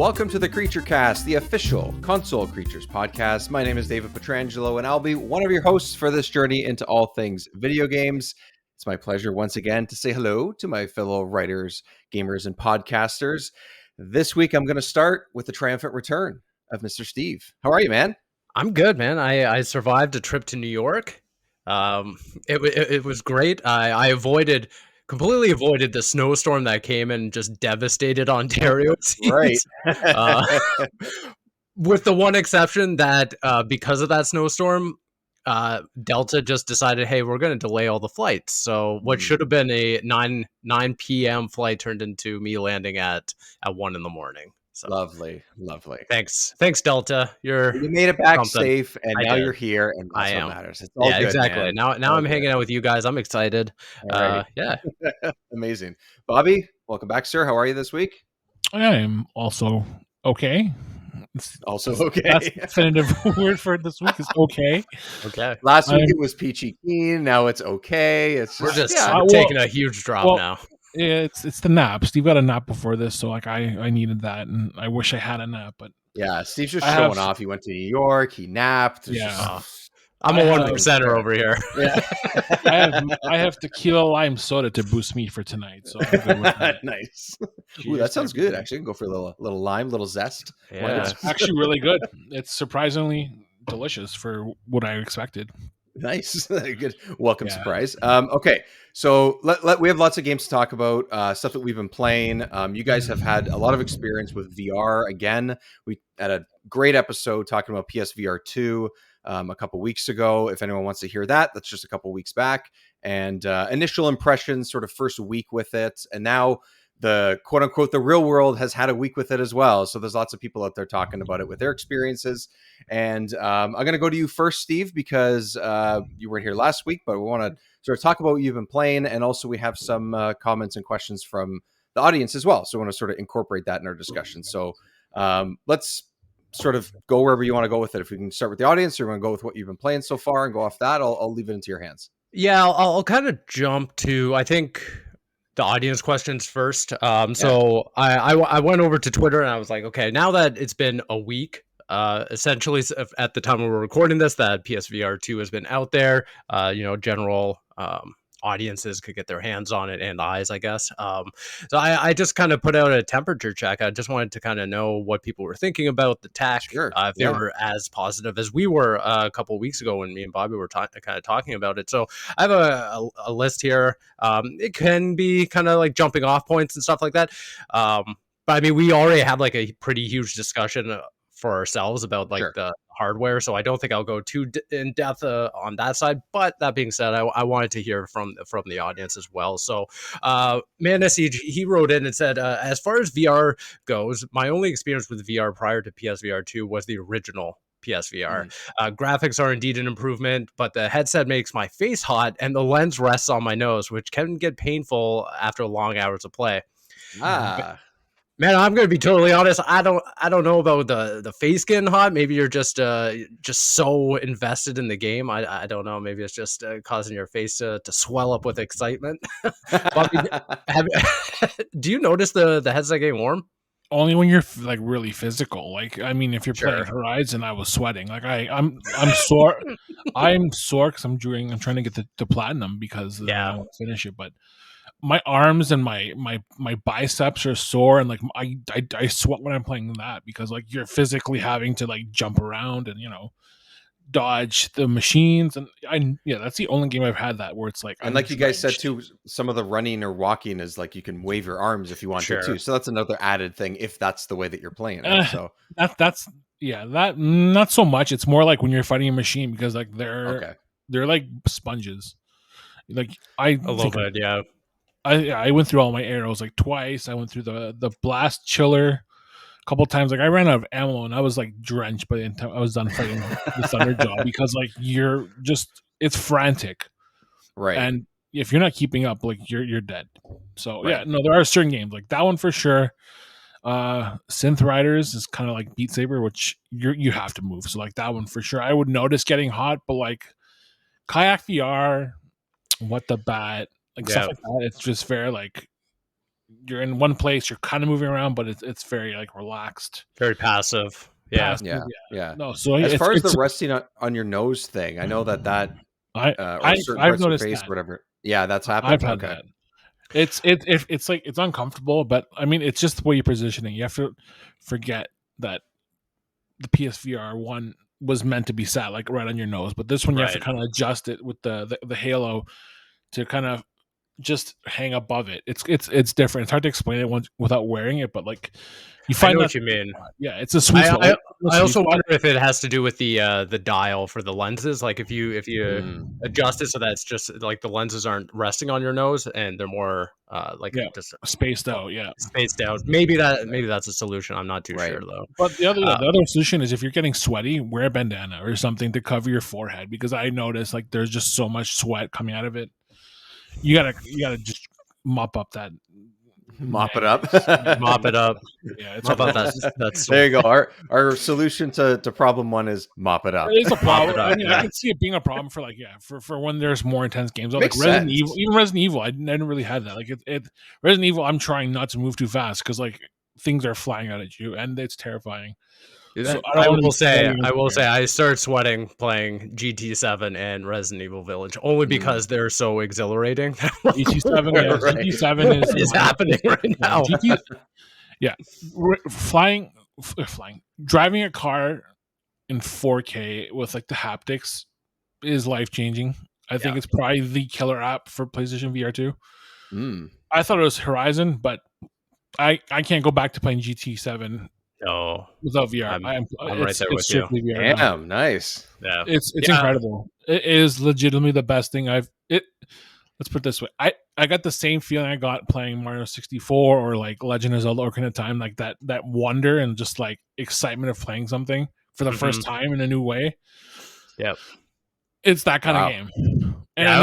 welcome to the Creature Cast, the official Console Creatures podcast. My name is David Petrangelo, and I'll be one of your hosts for this journey into all things video games. It's my pleasure once again to say hello to my fellow writers, gamers, and podcasters. This week, I'm going to start with the triumphant return of Mr. Steve. How are you, man? I'm good, man. I survived a trip to New York. It was great. I completely avoided the snowstorm that came and just devastated Ontario. Right. With the one exception that because of that snowstorm, Delta just decided, hey, we're going to delay all the flights. So what should have been a 9 p.m. flight turned into me landing at 1 a.m. So Lovely. Thanks, Delta. You made it back something. safe, and now you're here, and that's what matters. It's all good, exactly. man. Now I'm hanging out with you guys. I'm excited. Yeah. Amazing. Bobby, welcome back, sir. How are you this week? I am also okay. Also okay. That's the definitive word for this week is okay. Okay. Last week it was peachy keen. Now it's okay. We're just taking a huge drop now. Yeah, it's the nap. Steve got a nap before this, so like I needed that, and I wish I had a nap. But yeah, Steve's just showing off. He went to New York. He napped. I'm a 1%er over here. Yeah. I have tequila lime soda to boost me for tonight. So I'm good with that. Nice. Ooh, that sounds good. Actually, I can go for a little lime, little zest. Yeah. It's actually really good. It's surprisingly delicious for what I expected. Nice. Good. Welcome surprise. Okay. So we have lots of games to talk about, stuff that we've been playing. You guys have had a lot of experience with VR. Again, we had a great episode talking about PSVR 2 a couple weeks ago. If anyone wants to hear that, that's just a couple weeks back. And initial impressions, sort of first week with it. And now the quote unquote, the real world has had a week with it as well. So there's lots of people out there talking about it with their experiences. And I'm going to go to you first, Steve, because you weren't here last week, but we want to sort of talk about what you've been playing. And also we have some comments and questions from the audience as well. So we want to sort of incorporate that in our discussion. So let's sort of go wherever you want to go with it. If we can start with the audience, or we want to go with what you've been playing so far and go off that, I'll leave it into your hands. Yeah, I'll kind of jump to, I think, the audience questions first. So I went over to Twitter and I was like, okay, now that it's been a week, essentially at the time we were recording this, that PSVR 2 has been out there, general audiences could get their hands on it and eyes, I guess. So I just kind of put out a temperature check. I just wanted to kind of know what people were thinking about the tech, if they were as positive as we were a couple of weeks ago when me and Bobby were kind of talking about it. So I have a list here. It can be kind of like jumping off points and stuff like that. But I mean, we already had like a pretty huge discussion for ourselves about like the hardware, so I don't think I'll go too in depth on that side. But that being said, I wanted to hear from the audience as well. So Manessage, he wrote in and said, as far as VR goes, my only experience with VR prior to PSVR 2 was the original PSVR. Graphics are indeed an improvement, but the headset makes my face hot and the lens rests on my nose, which can get painful after long hours of play. Man, I'm going to be totally honest. I don't know about the face getting hot. Maybe you're just so invested in the game. I don't know. Maybe it's just causing your face to swell up with excitement. Do you notice the headset getting warm? Only when you're like really physical. Like, I mean, if you're playing Horizon, I was sweating. Like I'm sore. I'm sore because I'm trying to get the platinum because I want to finish it, but my arms and my biceps are sore, and like I sweat when I'm playing that because like you're physically having to like jump around and dodge the machines, and that's the only game I've had that where it's like, and like you guys said too, some of the running or walking is like you can wave your arms if you want to too. So that's another added thing if that's the way that you're playing it. So that's that not so much. It's more like when you're fighting a machine because like they're like sponges. Like I went through all my arrows like twice. I went through the blast chiller a couple times. Like I ran out of ammo and I was like drenched by the time I was done fighting the Thunderjaw because like it's frantic, right? And if you're not keeping up, like you're dead. So there are certain games like that one for sure. Synth Riders is kind of like Beat Saber, which you have to move. So like that one for sure. I would notice getting hot, but like Kayak VR, What the Bat. Like stuff like that, it's just very like you're in one place, you're kind of moving around, but it's very like relaxed, very passive. Yeah. Yeah. No, so as far as the resting on your nose thing, I know that or certain I've parts of your noticed face, that. whatever. Yeah, that's happened. I've had that. It's like it's uncomfortable, but I mean, it's just the way you're positioning. You have to forget that the PSVR 1 was meant to be sat like right on your nose, but this one you have to kind of adjust it with the halo to kind of just hang above it. It's different. It's hard to explain it without wearing it, but like you find what you mean. Yeah, it's a sweet spot. I also wonder if it has to do with the dial for the lenses. Like if you adjust it so that it's just like the lenses aren't resting on your nose and they're more just spaced out. Yeah, spaced out. Maybe that's a solution. I'm not too sure though. But the other solution is if you're getting sweaty, wear a bandana or something to cover your forehead, because I noticed like there's just so much sweat coming out of it. You gotta just mop up that. Mop it up. Mop it up. Yeah, it's mop up that's there you go. Our solution to problem 1 is mop it up. It is a problem. I mean, I can see it being a problem for like for when there's more intense games. Like Resident Evil, even Resident Evil, I didn't really have that. Like Resident Evil, I'm trying not to move too fast because like things are flying out at you and it's terrifying. So I will say, I started sweating playing GT7 and Resident Evil Village only because they're so exhilarating. GT7 is happening right now. Driving a car in 4K with like the haptics is life changing. I think it's probably the killer app for PlayStation VR 2. I thought it was Horizon, but I can't go back to playing GT7. No, without VR. I'm right there with you. VR Damn, nice. Yeah, it's incredible. It is legitimately the best thing let's put it this way. I got the same feeling I got playing Mario 64 or like Legend of Zelda Ocarina of Time, like that wonder and just like excitement of playing something for the first time in a new way. Yep. It's that kind of game. And I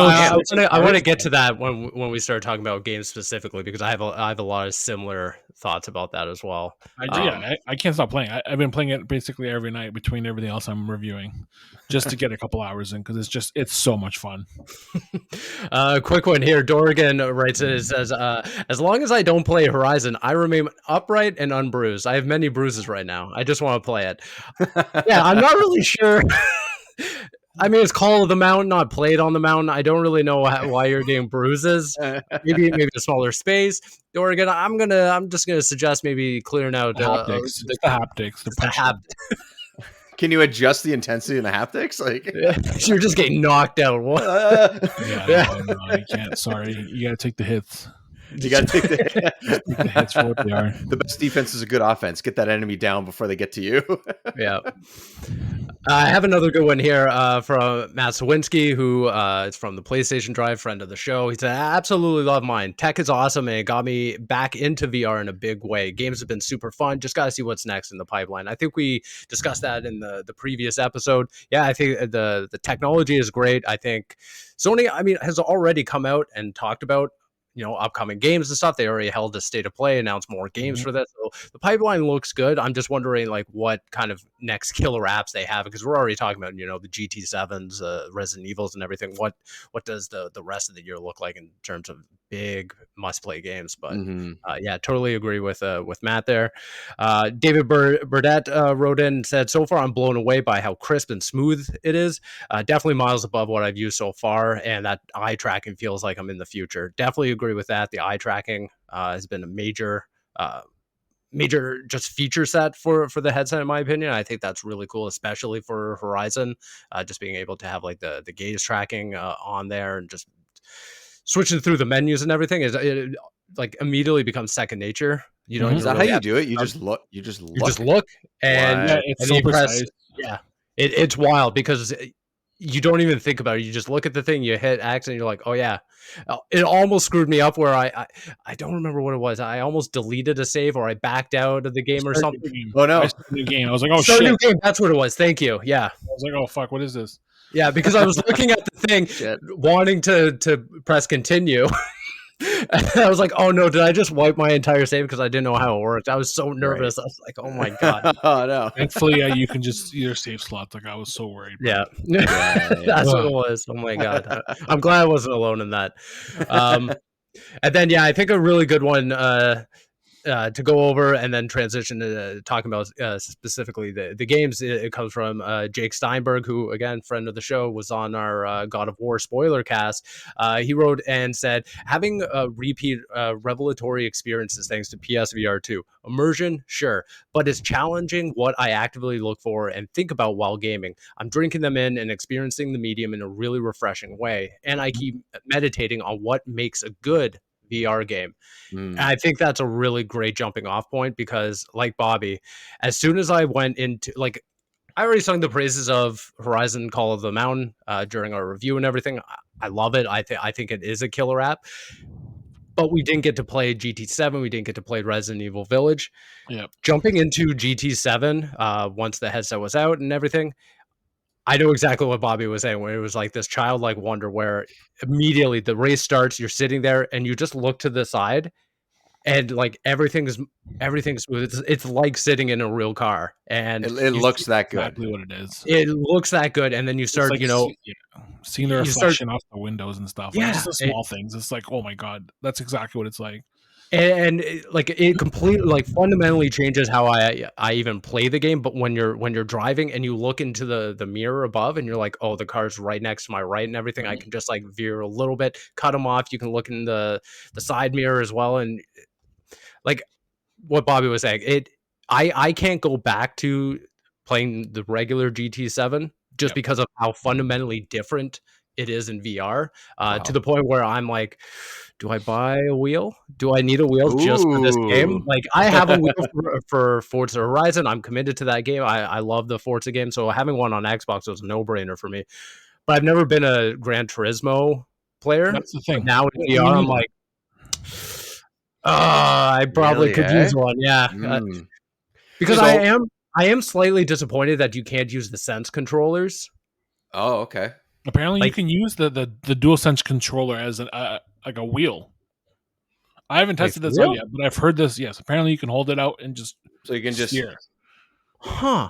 want to get to that when we start talking about games specifically, because I have a lot of similar thoughts about that as well. I can't stop playing. I've been playing it basically every night between everything else I'm reviewing, just to get a couple hours in, because it's so much fun. Quick one here. Dorgan writes it. It says, as long as I don't play Horizon, I remain upright and unbruised. I have many bruises right now. I just want to play it. Yeah, I'm not really sure. I mean, it's Call of the Mountain, not played on the mountain. I don't really know why you're getting bruises. Maybe a smaller space. Oregon, I'm just gonna suggest maybe clearing out the haptics. Can you adjust the intensity in the haptics? Like you're just getting knocked out. No, you can't. Sorry, you gotta take the hits. You got to take the hits for what they are. The best defense is a good offense. Get that enemy down before they get to you. Yeah. I have another good one here from Matt Sawinski, who is from the PlayStation Drive, friend of the show. He said, I absolutely love mine. Tech is awesome, and it got me back into VR in a big way. Games have been super fun. Just got to see what's next in the pipeline. I think we discussed that in the previous episode. Yeah, I think the technology is great. I think Sony, has already come out and talked about upcoming games and stuff. They already held a state of play, announced more games for this. So the pipeline looks good. I'm just wondering like what kind of next killer apps they have, because we're already talking about, the GT7s, Resident Evils and everything. What does the rest of the year look like in terms of big must play games? But totally agree with Matt there. David Burdett wrote in and said, so far I'm blown away by how crisp and smooth it is. Definitely miles above what I've used so far, and that eye tracking feels like I'm in the future. Definitely agree with that. The eye tracking has been a major just feature set for the headset, in my opinion. I think that's really cool, especially for Horizon. Just being able to have like the gaze tracking on there and just switching through the menus and everything it like immediately becomes second nature. Is that how you do it? You just look. You just look, and it's so precise. Yeah, it's wild because you don't even think about it. You just look at the thing, you hit X, and you're like, oh yeah. It almost screwed me up where I don't remember what it was. I almost deleted a save, or I backed out of the game or something. Oh no, new game. I was like, oh shit. New game. That's what it was. Thank you. Yeah. I was like, oh fuck, what is this? Yeah, because I was looking at the thing, wanting to press continue. And I was like, oh no, did I just wipe my entire save because I didn't know how it worked? I was so nervous. Right. I was like, oh my god. Oh no. Thankfully, you can just either save slots. Like I was so worried. Yeah. That's what it was. Oh my god. I'm glad I wasn't alone in that. And then, I think a really good one to go over and then transition to talking about specifically the games. It comes from Jake Steinberg, who, again, friend of the show, was on our God of War spoiler cast. He wrote and said, having repeat revelatory experiences thanks to PSVR 2. Immersion, sure, but it's challenging what I actively look for and think about while gaming. I'm drinking them in and experiencing the medium in a really refreshing way. And I keep meditating on what makes a good VR game. I think that's a really great jumping off point because, like Bobby, as soon as I went into, like, I already sung the praises of Horizon Call of the Mountain during our review and everything. I love it. I think it is a killer app. But we didn't get to play GT7. We didn't get to play Resident Evil Village. Yep. Jumping into GT7 once the headset was out and everything, I know exactly what Bobby was saying, where it was like this childlike wonder where immediately the race starts, you're sitting there and you just look to the side and like everything's smooth. It's like sitting in a real car, and it looks that good. Exactly what it is. It looks that good, and then you start, like, seeing the reflection off the windows and stuff. Like, just the small things. It's like, oh my god, that's exactly what it's like. And like it completely, like, fundamentally changes how I even play the game. But when you're driving and you look into the mirror above and you're like, oh, the car's right next to my right and everything, I can just like veer a little bit, cut them off. You can look in the side mirror as well, and like what Bobby was saying, I can't go back to playing the regular GT7 just because of how fundamentally different it is in VR, to the point where I'm like, do I buy a wheel? Do I need a wheel just for this game? Like, I have a wheel for Forza Horizon. I'm committed to that game. I love the Forza game, so having one on Xbox was a no-brainer for me. But I've never been a Gran Turismo player. That's the thing. But now in VR, I'm like, I probably could use one. Yeah. Because I am slightly disappointed that you can't use the Sense controllers. Oh, okay. Apparently, you can use the DualSense controller as like a wheel. I haven't tested this out yet, but I've heard this. Yes, apparently you can hold it out and just steer. Huh.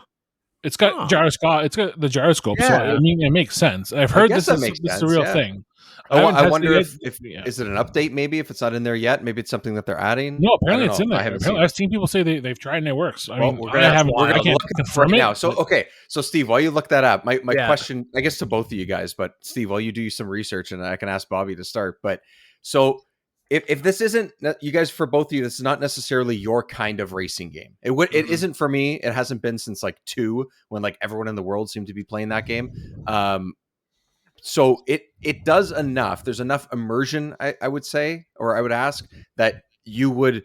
It's got gyroscope. It's got the gyroscope. So I mean, it makes sense. I've heard this is the real thing. I wonder if is it an update? Maybe if it's not in there yet, maybe it's something that they're adding. No, apparently it's in there. I've seen people say they've tried and it works. I mean, we're gonna look confirm it now. So Steve, while you look that up, my question, I guess, to both of you guys, but Steve, while you do some research, and I can ask Bobby to start. But so if this isn't, you guys, for both of you, this is not necessarily your kind of racing game. It isn't for me. It hasn't been since like 2, when like everyone in the world seemed to be playing that game. So it does enough. There's enough immersion, I would say, or I would ask, that you would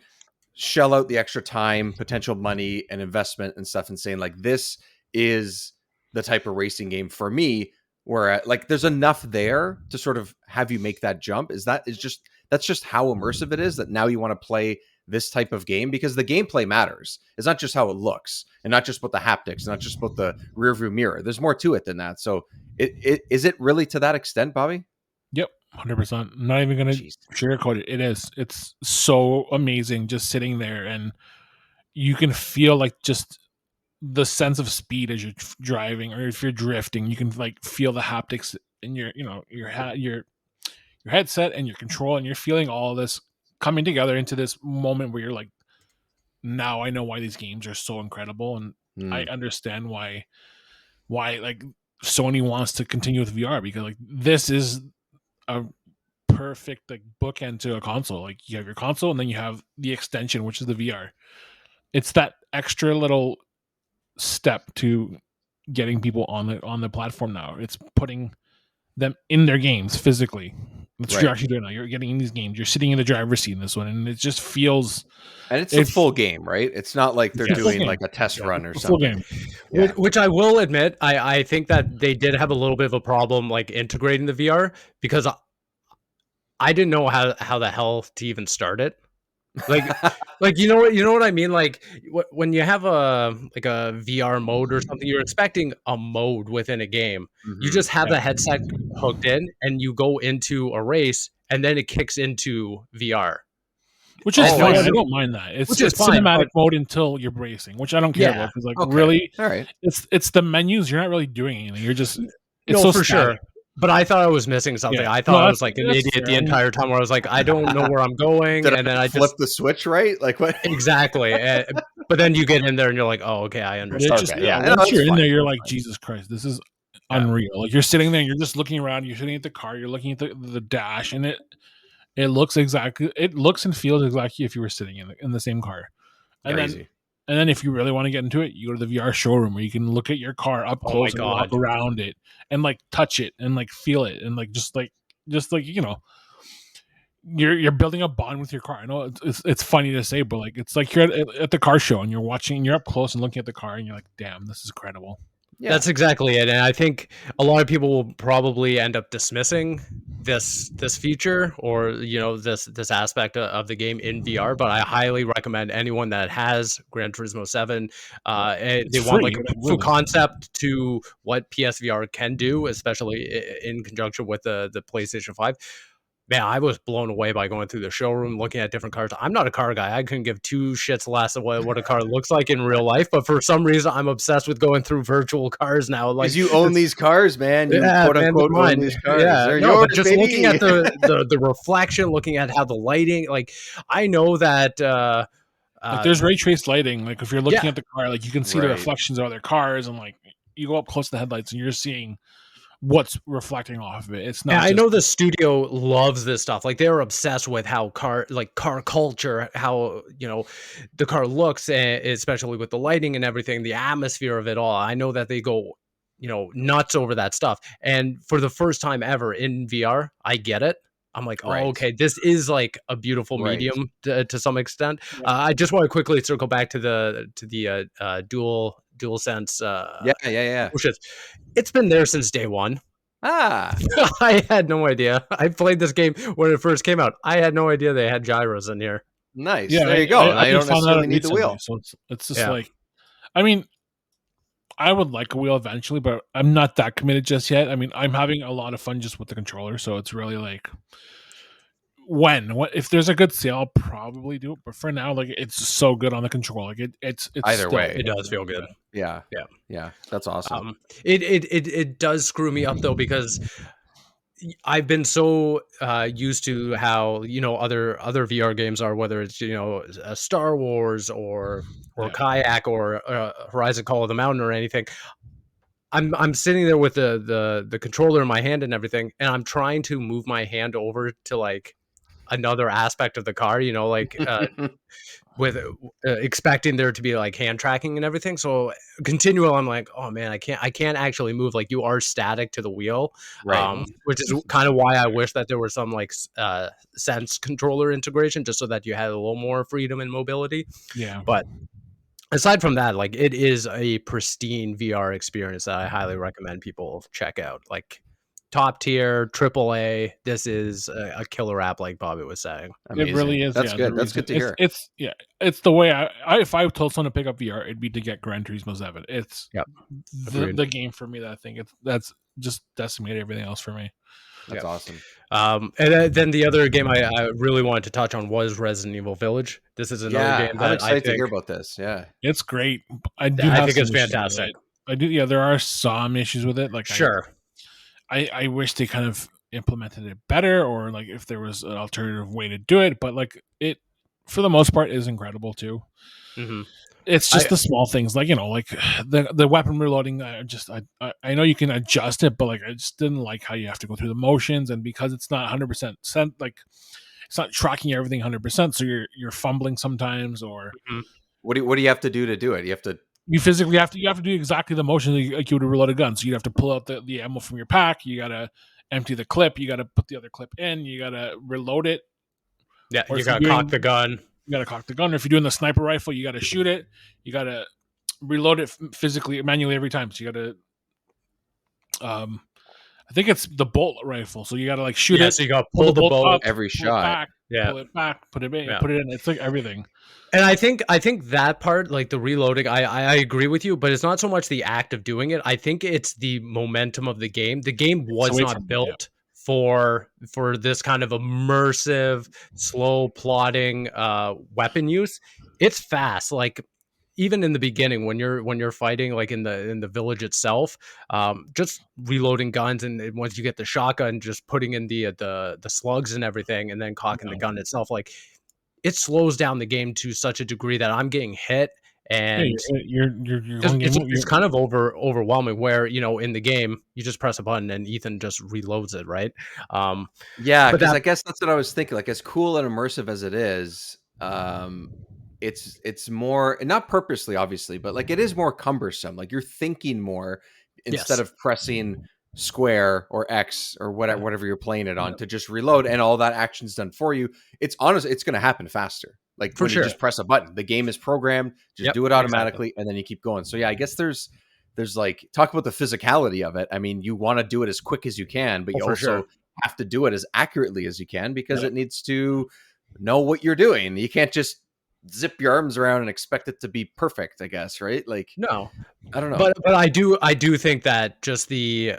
shell out the extra time, potential money, and investment and stuff, and saying like, this is the type of racing game for me, where like there's enough there to sort of have you make that jump. That's just how immersive it is, that now you want to play this type of game, because the gameplay matters. It's not just how it looks, and not just about the haptics, not just about the rear view mirror. There's more to it than that. So is it really to that extent, Bobby? Yep, 100%. I'm not even going to sugarcoat it. It is. It's so amazing just sitting there, and you can feel like just the sense of speed as you're driving, or if you're drifting, you can like feel the haptics in your headset and your control, and you're feeling all of this coming together into this moment where you're like, now I know why these games are so incredible, and I understand why like Sony wants to continue with VR, because like this is a perfect like bookend to a console. Like, you have your console and then you have the extension, which is the VR. It's that extra little step to getting people on the platform now. It's putting them in their games physically. That's what you're actually doing now. You're getting in these games. You're sitting in the driver's seat in this one, and it just feels. And it's a full game, right? It's not like they're doing like a test run or something. Full game. Yeah. Which I will admit, I think that they did have a little bit of a problem like integrating the VR, because I didn't know how the hell to even start it. Like like you know what I mean, like when you have a VR mode or something, you're expecting a mode within a game. You just have the headset hooked in and you go into a race, and then it kicks into VR, which is fine. I don't mind that. It's cinematic mode until you're racing, which I don't care about, because really, all right, it's the menus. You're not really doing anything. You're just for sure. But I thought I was missing something. I thought I was like an idiot the entire time, where I was like, I don't know where I'm going, Did and then I flip just the switch right? Like what? exactly. But then you get in there and you're like, oh, okay, I understand. Once you're in there, you're like, Jesus Christ, this is unreal. Like you're sitting there, you're just looking around, you're sitting at the car, you're looking at the dash, and it looks and feels exactly if you were sitting in the same car. And Crazy. then if you really want to get into it, you go to the VR showroom where you can look at your car up close and walk around it and like touch it and like feel it and like just like you're building a bond with your car. I know it's funny to say, but like it's like you're at the car show and you're up close and looking at the car and you're like, damn, this is incredible. Yeah. That's exactly it. And I think a lot of people will probably end up dismissing this feature or this aspect of the game in VR, but I highly recommend anyone that has Gran Turismo 7 and they want like a proof of concept to what PSVR can do, especially in conjunction with the PlayStation 5. Man, I was blown away by going through the showroom, looking at different cars. I'm not a car guy. I couldn't give two shits less of what a car looks like in real life. But for some reason, I'm obsessed with going through virtual cars now. Like, because you own these cars, man. You quote unquote own these cars. Yeah, they're yours, but just baby. looking at the reflection, looking at how the lighting. Like, I know that. Like there's ray traced lighting. Like if you're looking at the car, like you can see the reflections of other cars, and like you go up close to the headlights, and you're seeing what's reflecting off of it. It's not. I know the studio loves this stuff. Like they're obsessed with how car culture, how the car looks, especially with the lighting and everything, the atmosphere of it all. I know that they go nuts over that stuff. And for the first time ever in VR, I get it. I'm like, oh, okay, this is like a beautiful medium to some extent. I just want to quickly circle back to the dual sense. Yeah. It's been there since day one. Ah, I had no idea. I played this game when it first came out. I had no idea they had gyros in here. Nice. Yeah, there you go. I don't necessarily need the wheel. So it's just like, I mean, I would like a wheel eventually, but I'm not that committed just yet. I mean, I'm having a lot of fun just with the controller, so it's really like if there's a good sale, I'll probably do it. But for now, like it's so good on the controller. Like it's either way, it does feel good. Yeah. That's awesome. It does screw me up though because I've been so used to how other VR games are, whether it's a Star Wars or Kayak or Horizon Call of the Mountain or anything. I'm sitting there with the controller in my hand and everything, and I'm trying to move my hand over to like another aspect of the car, with expecting there to be like hand tracking and everything. So continual, I'm like, oh man, I can't actually move. Like you are static to the wheel, which is kind of why I wish that there was some like sense controller integration, just so that you had a little more freedom and mobility. Yeah, but aside from that, like it is a pristine VR experience that I highly recommend people check out. Like top tier, AAA. This is a killer app, like Bobby was saying. Amazing. It really is. That's good. That's good to hear. It's the way I if I told someone to pick up VR, it'd be to get Gran Turismo 7. It's the game for me that I think that's just decimated everything else for me. That's awesome. And then the other game I really wanted to touch on was Resident Evil Village. This is another game that I'm excited to hear about this. Yeah, it's great. I think it's fantastic. I do. Yeah, there are some issues with it. Like sure. I wish they kind of implemented it better, or like if there was an alternative way to do it. But like it, for the most part, is incredible too. Mm-hmm. It's just the small things, like like the weapon reloading. I know you can adjust it, but like I just didn't like how you have to go through the motions, and because it's not 100% like it's not tracking everything 100%, so you're fumbling sometimes. Or what do you have to do it? You physically have to do exactly the motion like you would reload a gun. So you'd have to pull out the ammo from your pack. You gotta empty the clip. You gotta put the other clip in. You gotta reload it. Yeah, you gotta cock the gun. You gotta cock the gun. Or if you're doing the sniper rifle, you gotta shoot it. You gotta reload it physically, manually every time. So you gotta, I think it's the bolt rifle. So you gotta like shoot it. So you gotta pull the bolt up, every shot. Pull it back. Put it in. Put it in. It's like everything. And I think that part, like the reloading, I agree with you, but it's not so much the act of doing it. I think it's the momentum of the game. The game was not built for this kind of immersive, slow plotting weapon use. It's fast. Like even in the beginning when you're fighting like in the village itself, just reloading guns, and once you get the shotgun, just putting in the slugs and everything, and then cocking the gun itself, like it slows down the game to such a degree that I'm getting hit, and it's kind of overwhelming. Where in the game you just press a button and Ethan just reloads it, right? Yeah, because I guess that's what I was thinking. Like, as cool and immersive as it is, it's more, and not purposely, obviously, but like it is more cumbersome. Like you're thinking more instead of pressing square or X or whatever you're playing it on to just reload, and all that action's done for you. It's honestly, it's going to happen faster. Like when you just press a button, the game is programmed, just do it automatically, and then you keep going. So yeah, I guess there's like, talk about the physicality of it. I mean, you want to do it as quick as you can, but you also have to do it as accurately as you can, because it needs to know what you're doing. You can't just zip your arms around and expect it to be perfect, I guess, right? Like, no, I don't know. But I do think that just the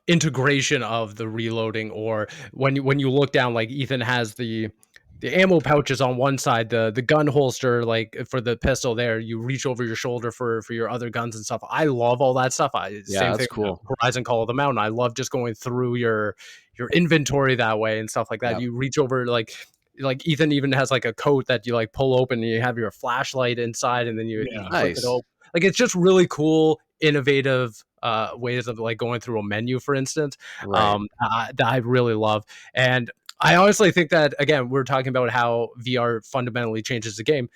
integration of the reloading, or when you look down, like Ethan has the ammo pouches on one side, the gun holster, like for the pistol there, you reach over your shoulder for your other guns and stuff. I love all that stuff. Same thing, cool. Horizon Call of the Mountain. I love just going through your inventory that way and stuff like that. You reach over, like Ethan even has like a coat that you like pull open, and you have your flashlight inside, and then you flip it open. Like, it's just really cool, innovative ways of like going through a menu, for instance, that I really love. And I honestly think that, again, we're talking about how VR fundamentally changes the game.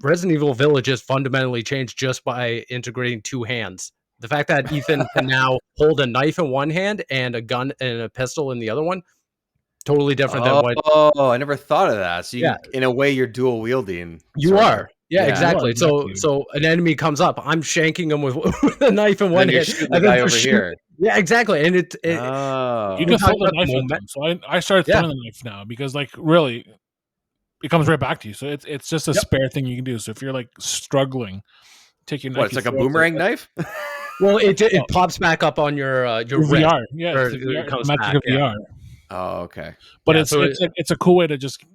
Resident Evil Village is fundamentally changed just by integrating two hands. The fact that Ethan can now hold a knife in one hand and a gun and a pistol in the other one, totally different than what. Oh, I never thought of that. So in a way, you're dual wielding. You are. Yeah, exactly. So an enemy comes up, I'm shanking him with a knife in one hand, and then the guy over here. Yeah, exactly. And you can throw the knife at them. So I started throwing the knife now, because like really, it comes right back to you. So it's just a spare thing you can do. So if you're like struggling, take your knife. It's like a boomerang knife. Well, it pops back up on your VR. Yeah, it comes back. VR. Oh, okay. But it's a cool way to just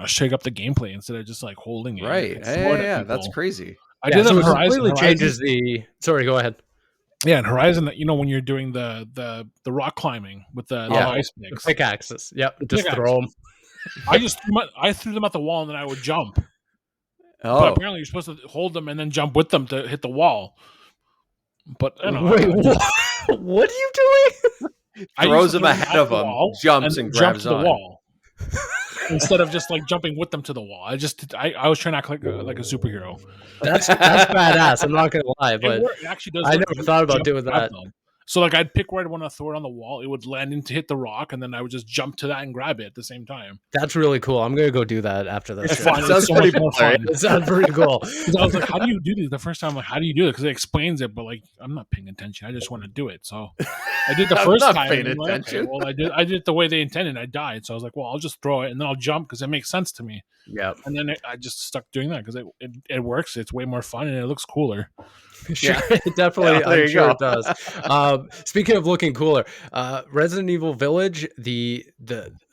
shake up the gameplay instead of just like holding it. Right. Yeah, that's crazy. I did that in Horizon. Completely changes the. Sorry, go ahead. Yeah, in Horizon, when you're doing the rock climbing with the ice picks, the pickaxes. Yep, just throw them. I threw them at the wall, and then I would jump. Oh, but apparently you're supposed to hold them and then jump with them to hit the wall. But I don't know. Wait, what are you doing? Throws them ahead of them, jumps and grabs the wall. Instead of just like jumping with them to the wall. I was trying to act like a superhero. That's badass. I'm not gonna lie, but it actually does. I never thought about doing that. So like I'd pick where I'd want to throw it on the wall. It would land into hit the rock, and then I would just jump to that and grab it at the same time. That's really cool. I'm gonna go do that after this. It's fun. It sounds pretty more fun. It sounds pretty cool. I was like, "How do you do this?" The first time, I'm like, "How do you do it?" Because it explains it, but like I'm not paying attention. I just want to do it. So I did the first time. Paying attention. Well, I did it the way they intended. I died, so I was like, "Well, I'll just throw it and then I'll jump because it makes sense to me." Yeah. And then I just stuck doing that because it works. It's way more fun and it looks cooler. Sure, it definitely. I'm sure it does. Speaking of looking cooler, Resident Evil Village, the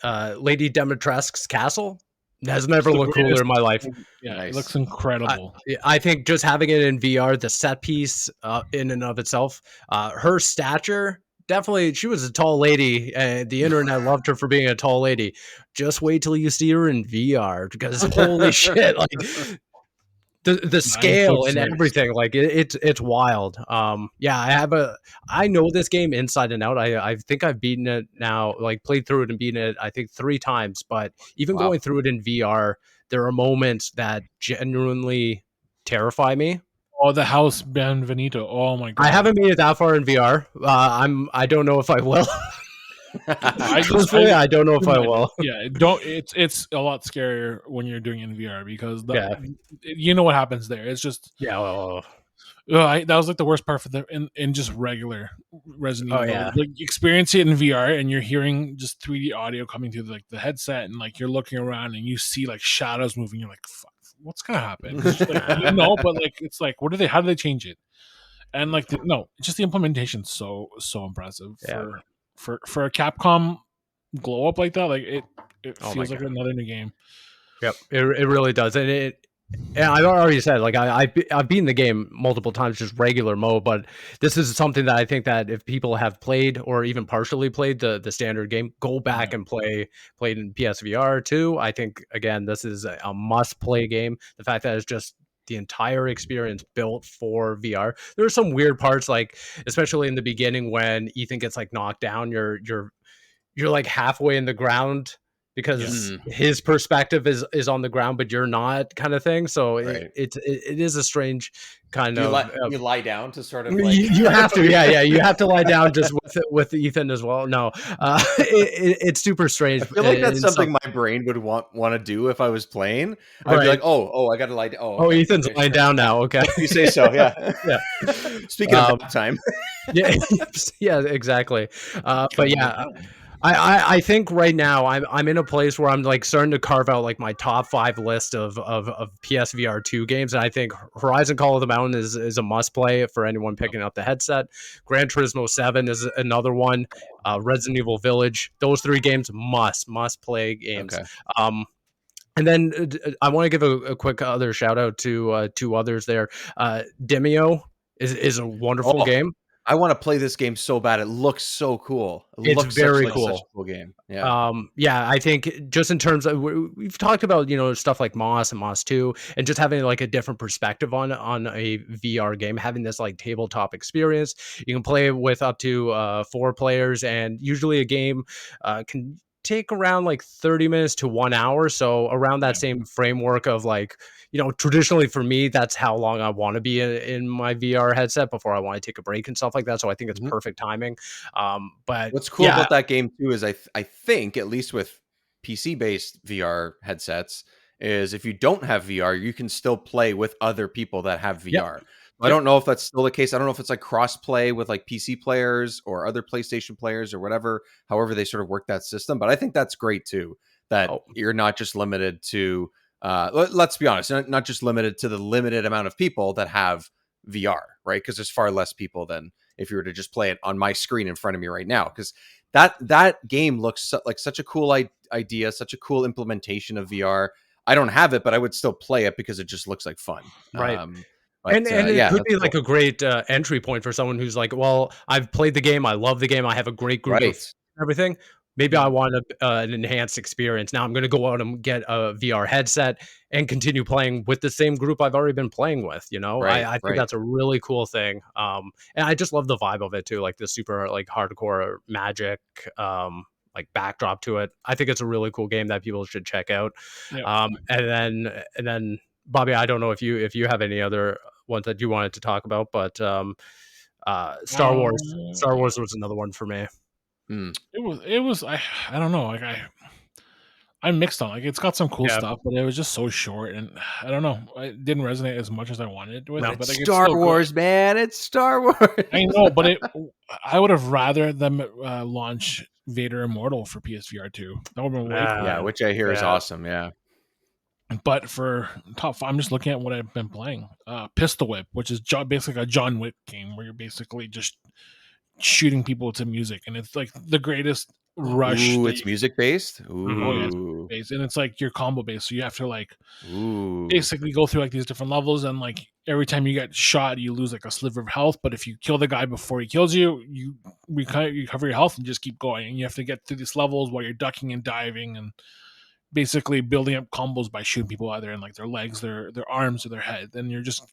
Lady Dimitrescu's castle has never looked cooler in my life. Yeah, nice. It looks incredible. I think just having it in VR, the set piece in and of itself, her stature. Definitely, she was a tall lady, and the internet loved her for being a tall lady. Just wait till you see her in VR, because holy shit, like the scale and everything, like it's wild. I know this game inside and out. I think I've beaten it now, like played through it and beaten it, I think 3 times. But even going through it in VR, there are moments that genuinely terrify me. Oh, the house Benvenuto. Oh my god. I haven't made it that far in VR. I don't know if I will. I don't know if I will. Yeah, it's a lot scarier when you're doing it in VR, because you know what happens there. It's just that was like the worst part for in just regular Resident Evil. Yeah. Like, experience it in VR and you're hearing just 3D audio coming through like the headset, and like you're looking around and you see like shadows moving. You're like, fuck, what's gonna happen? It's just like, but like it's like, how do they change it? And like just the implementation's so impressive for a Capcom glow up like that. Like it feels like another new game. Yep, it really does, and Yeah, I already said like I've beaten the game multiple times, just regular mode. But this is something that I think that if people have played or even partially played the standard game, go back and played in PSVR too. I think again, this is a must play game. The fact that it's just the entire experience built for VR. There are some weird parts, like especially in the beginning when Ethan gets like knocked down. You're like halfway in the ground because his perspective is on the ground, but you're not, kind of thing. So it is a strange kind of. You lie down to sort of like you have to, yeah, you have to lie down just with Ethan as well. No, it's super strange. I feel like that's something my brain would want to do if I was playing. I'd be like, oh, I got to lie down. Oh, okay. Ethan's lying down now. Okay, you say so, yeah, yeah. Speaking of time, yeah, exactly. But yeah. I think right now I'm in a place where I'm like starting to carve out like my top 5 list of PSVR 2 games, and I think Horizon Call of the Mountain is a must play for anyone picking up the headset. Gran Turismo 7 is another one. Resident Evil Village. Those 3 games must play games. Okay. And then I want to give a quick other shout out to 2 others there. Demio is a wonderful game. I want to play this game so bad. It looks so cool. It's very cool. Such a cool game. Yeah. Yeah, I think just in terms of, we've talked about, stuff like Moss and Moss 2, and just having like a different perspective on a VR game, having this like tabletop experience. You can play with up to 4 players, and usually a game can take around like 30 minutes to 1 hour. So around that same framework of like, traditionally for me, that's how long I want to be in my VR headset before I want to take a break and stuff like that. So I think it's perfect timing. But what's cool about that game too is I think, at least with PC based VR headsets, is if you don't have VR, you can still play with other people that have VR. Yep. I don't know if that's still the case. I don't know if it's like cross play with like PC players or other PlayStation players or whatever, however they sort of work that system. But I think that's great too, that you're not just limited to, let's be honest, not just limited to the limited amount of people that have VR, right? Because there's far less people than if you were to just play it on my screen in front of me right now. Because that game looks like such a cool idea, such a cool implementation of VR. I don't have it, but I would still play it because it just looks like fun. Right. But, and it could be like a great entry point for someone who's like, well, I've played the game. I love the game. I have a great group of everything. Maybe I want an enhanced experience. Now I'm going to go out and get a VR headset and continue playing with the same group I've already been playing with. I think that's a really cool thing. And I just love the vibe of it too, like the super like hardcore magic like backdrop to it. I think it's a really cool game that people should check out. Yeah. And then Bobby, I don't know if you have any other ones that you wanted to talk about, but Star Wars was another one for me. It was I don't know, like I'm mixed on, like it's got some cool stuff, but it was just so short, and I don't know, it didn't resonate as much as I wanted with it. But it's Star Wars, man, it's Star Wars. I know, but I would have rather them launch Vader Immortal for PSVR 2. That would have been way cool. Yeah, which I hear is awesome. Yeah. But for top 5, I'm just looking at what I've been playing. Pistol Whip, which is basically a John Wick game where you're basically just shooting people to music, and it's like the greatest rush. Ooh, it's music based. Ooh, oh, yeah, it's based, and it's like you're combo based, so you have to like basically go through like these different levels, and like every time you get shot, you lose like a sliver of health. But if you kill the guy before he kills you, you recover your health and just keep going. And you have to get through these levels while you're ducking and diving and basically building up combos by shooting people either in like their legs, their arms, or their head. And you're just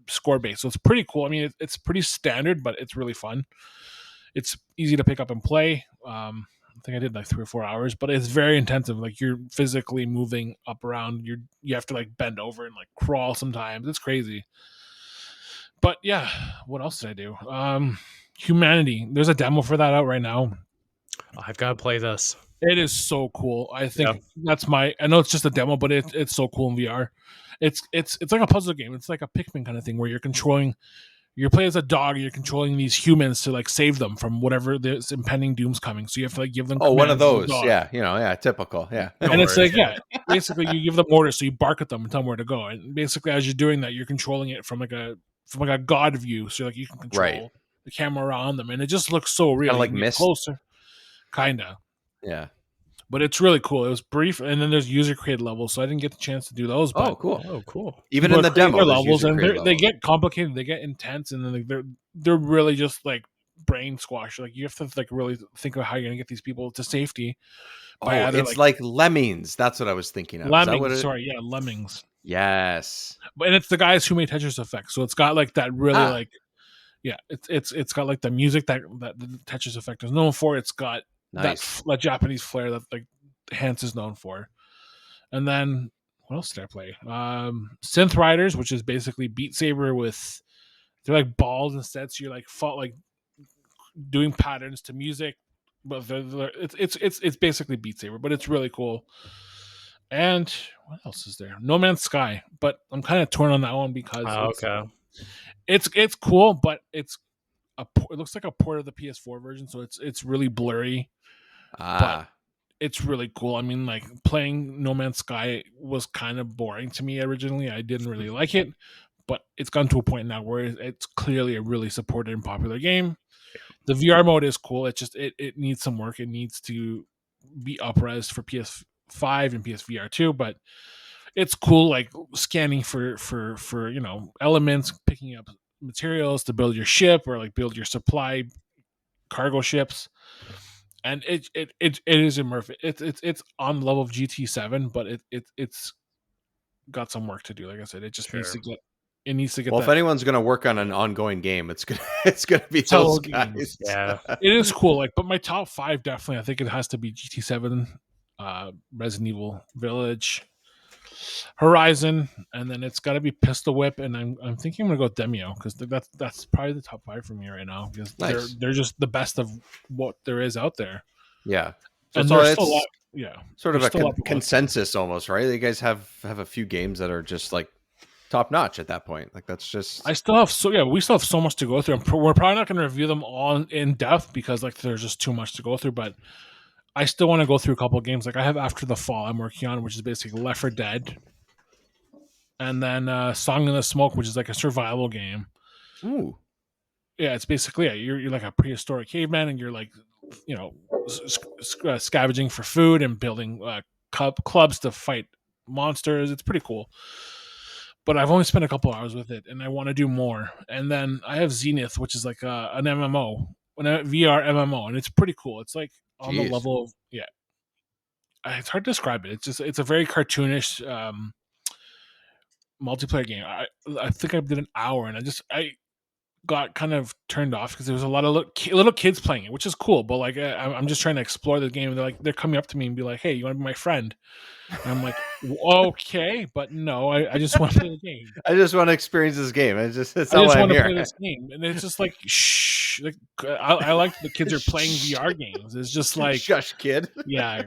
score based, so it's pretty cool. I mean, it's pretty standard, but it's really fun. It's easy to pick up and play. I think I did like 3 or 4 hours, but it's very intensive. Like you're physically moving up around. You have to like bend over and like crawl sometimes. It's crazy. But yeah, what else did I do? Humanity. There's a demo for that out right now. I've got to play this. It is so cool. I think that's I know it's just a demo, but it's so cool in VR. It's like a puzzle game. It's like a Pikmin kind of thing where you're playing as a dog, and you're controlling these humans to like save them from whatever this impending doom's coming. So you have to like give them one of those. Yeah, typical. Yeah. And it's like, basically you give them orders, so you bark at them and tell them where to go. And basically as you're doing that, you're controlling it from like a god view. So like you can control the camera around them, and it just looks so real. Kind of like Myst. Closer. Kinda. Yeah. But it's really cool. It was brief, and then there's user created levels, so I didn't get the chance to do those. But cool. Even in the demo, there's levels, user and created levels. they get complicated, they get intense, and then they're really just like brain squash. Like you have to like really think about how you're gonna get these people to safety. It's like Lemmings. That's what I was thinking of. Lemmings, Lemmings. Yes, and it's the guys who made Tetris Effect, so it's got like that really like. Yeah, it's got like the music that the Tetris Effect is known for. It's got that Japanese flair that like Hans is known for. And then what else did I play? Synth Riders, which is basically Beat Saber with they're like balls instead. So you're like doing patterns to music, but it's basically Beat Saber, but it's really cool. And what else is there? No Man's Sky, but I'm kind of torn on that one because it's cool, but it looks like a port of the PS4 version, so it's really blurry. But it's really cool. I mean, like playing No Man's Sky was kind of boring to me originally. I didn't really like it, but it's gotten to a point now where it's clearly a really supported and popular game. The VR mode is cool. It just it needs some work. It needs to be up-res for PS5 and PSVR 2, but it's cool, like scanning for elements, picking up materials to build your ship or like build your supply cargo ships. And it is immersive. It's on the level of GT7, but it's got some work to do. Like I said, it just needs to get. It needs to get. Well, if anyone's going to work on an ongoing game, it's gonna be those guys. Yeah, it is cool. Like, but my top 5 definitely, I think it has to be GT7, Resident Evil Village, Horizon, and then it's got to be Pistol Whip. And I'm thinking I'm gonna go Demio because that's probably the top 5 for me right now because they're just the best of what there is out there. Yeah, so and there's still a lot, sort of a consensus almost, right? You guys have a few games that are just like top notch at that point. Like that's just. We still have so much to go through. We're probably not going to review them all in depth because like there's just too much to go through. But I still want to go through a couple of games. Like I have After the Fall I'm working on, which is basically Left 4 Dead, and then Song in the Smoke, which is like a survival game. Ooh. Yeah, it's basically you're like a prehistoric caveman, and you're like scavenging for food and building clubs to fight monsters. It's pretty cool. But I've only spent a couple hours with it, and I want to do more. And then I have Zenith, which is like an MMO, a VR MMO, and it's pretty cool. It's like on the level of it's hard to describe it. It's a very cartoonish multiplayer game. I think I did an hour, and I got kind of turned off because there was a lot of little kids playing it, which is cool. But like I'm just trying to explore the game, and they're coming up to me and be like, "Hey, you want to be my friend?" And I'm like, okay, but no, I just want to play the game. I just want to experience this game. I just want to play this game, and it's just like shh. Like I like the kids are playing VR games. It's just like shush, kid. yeah.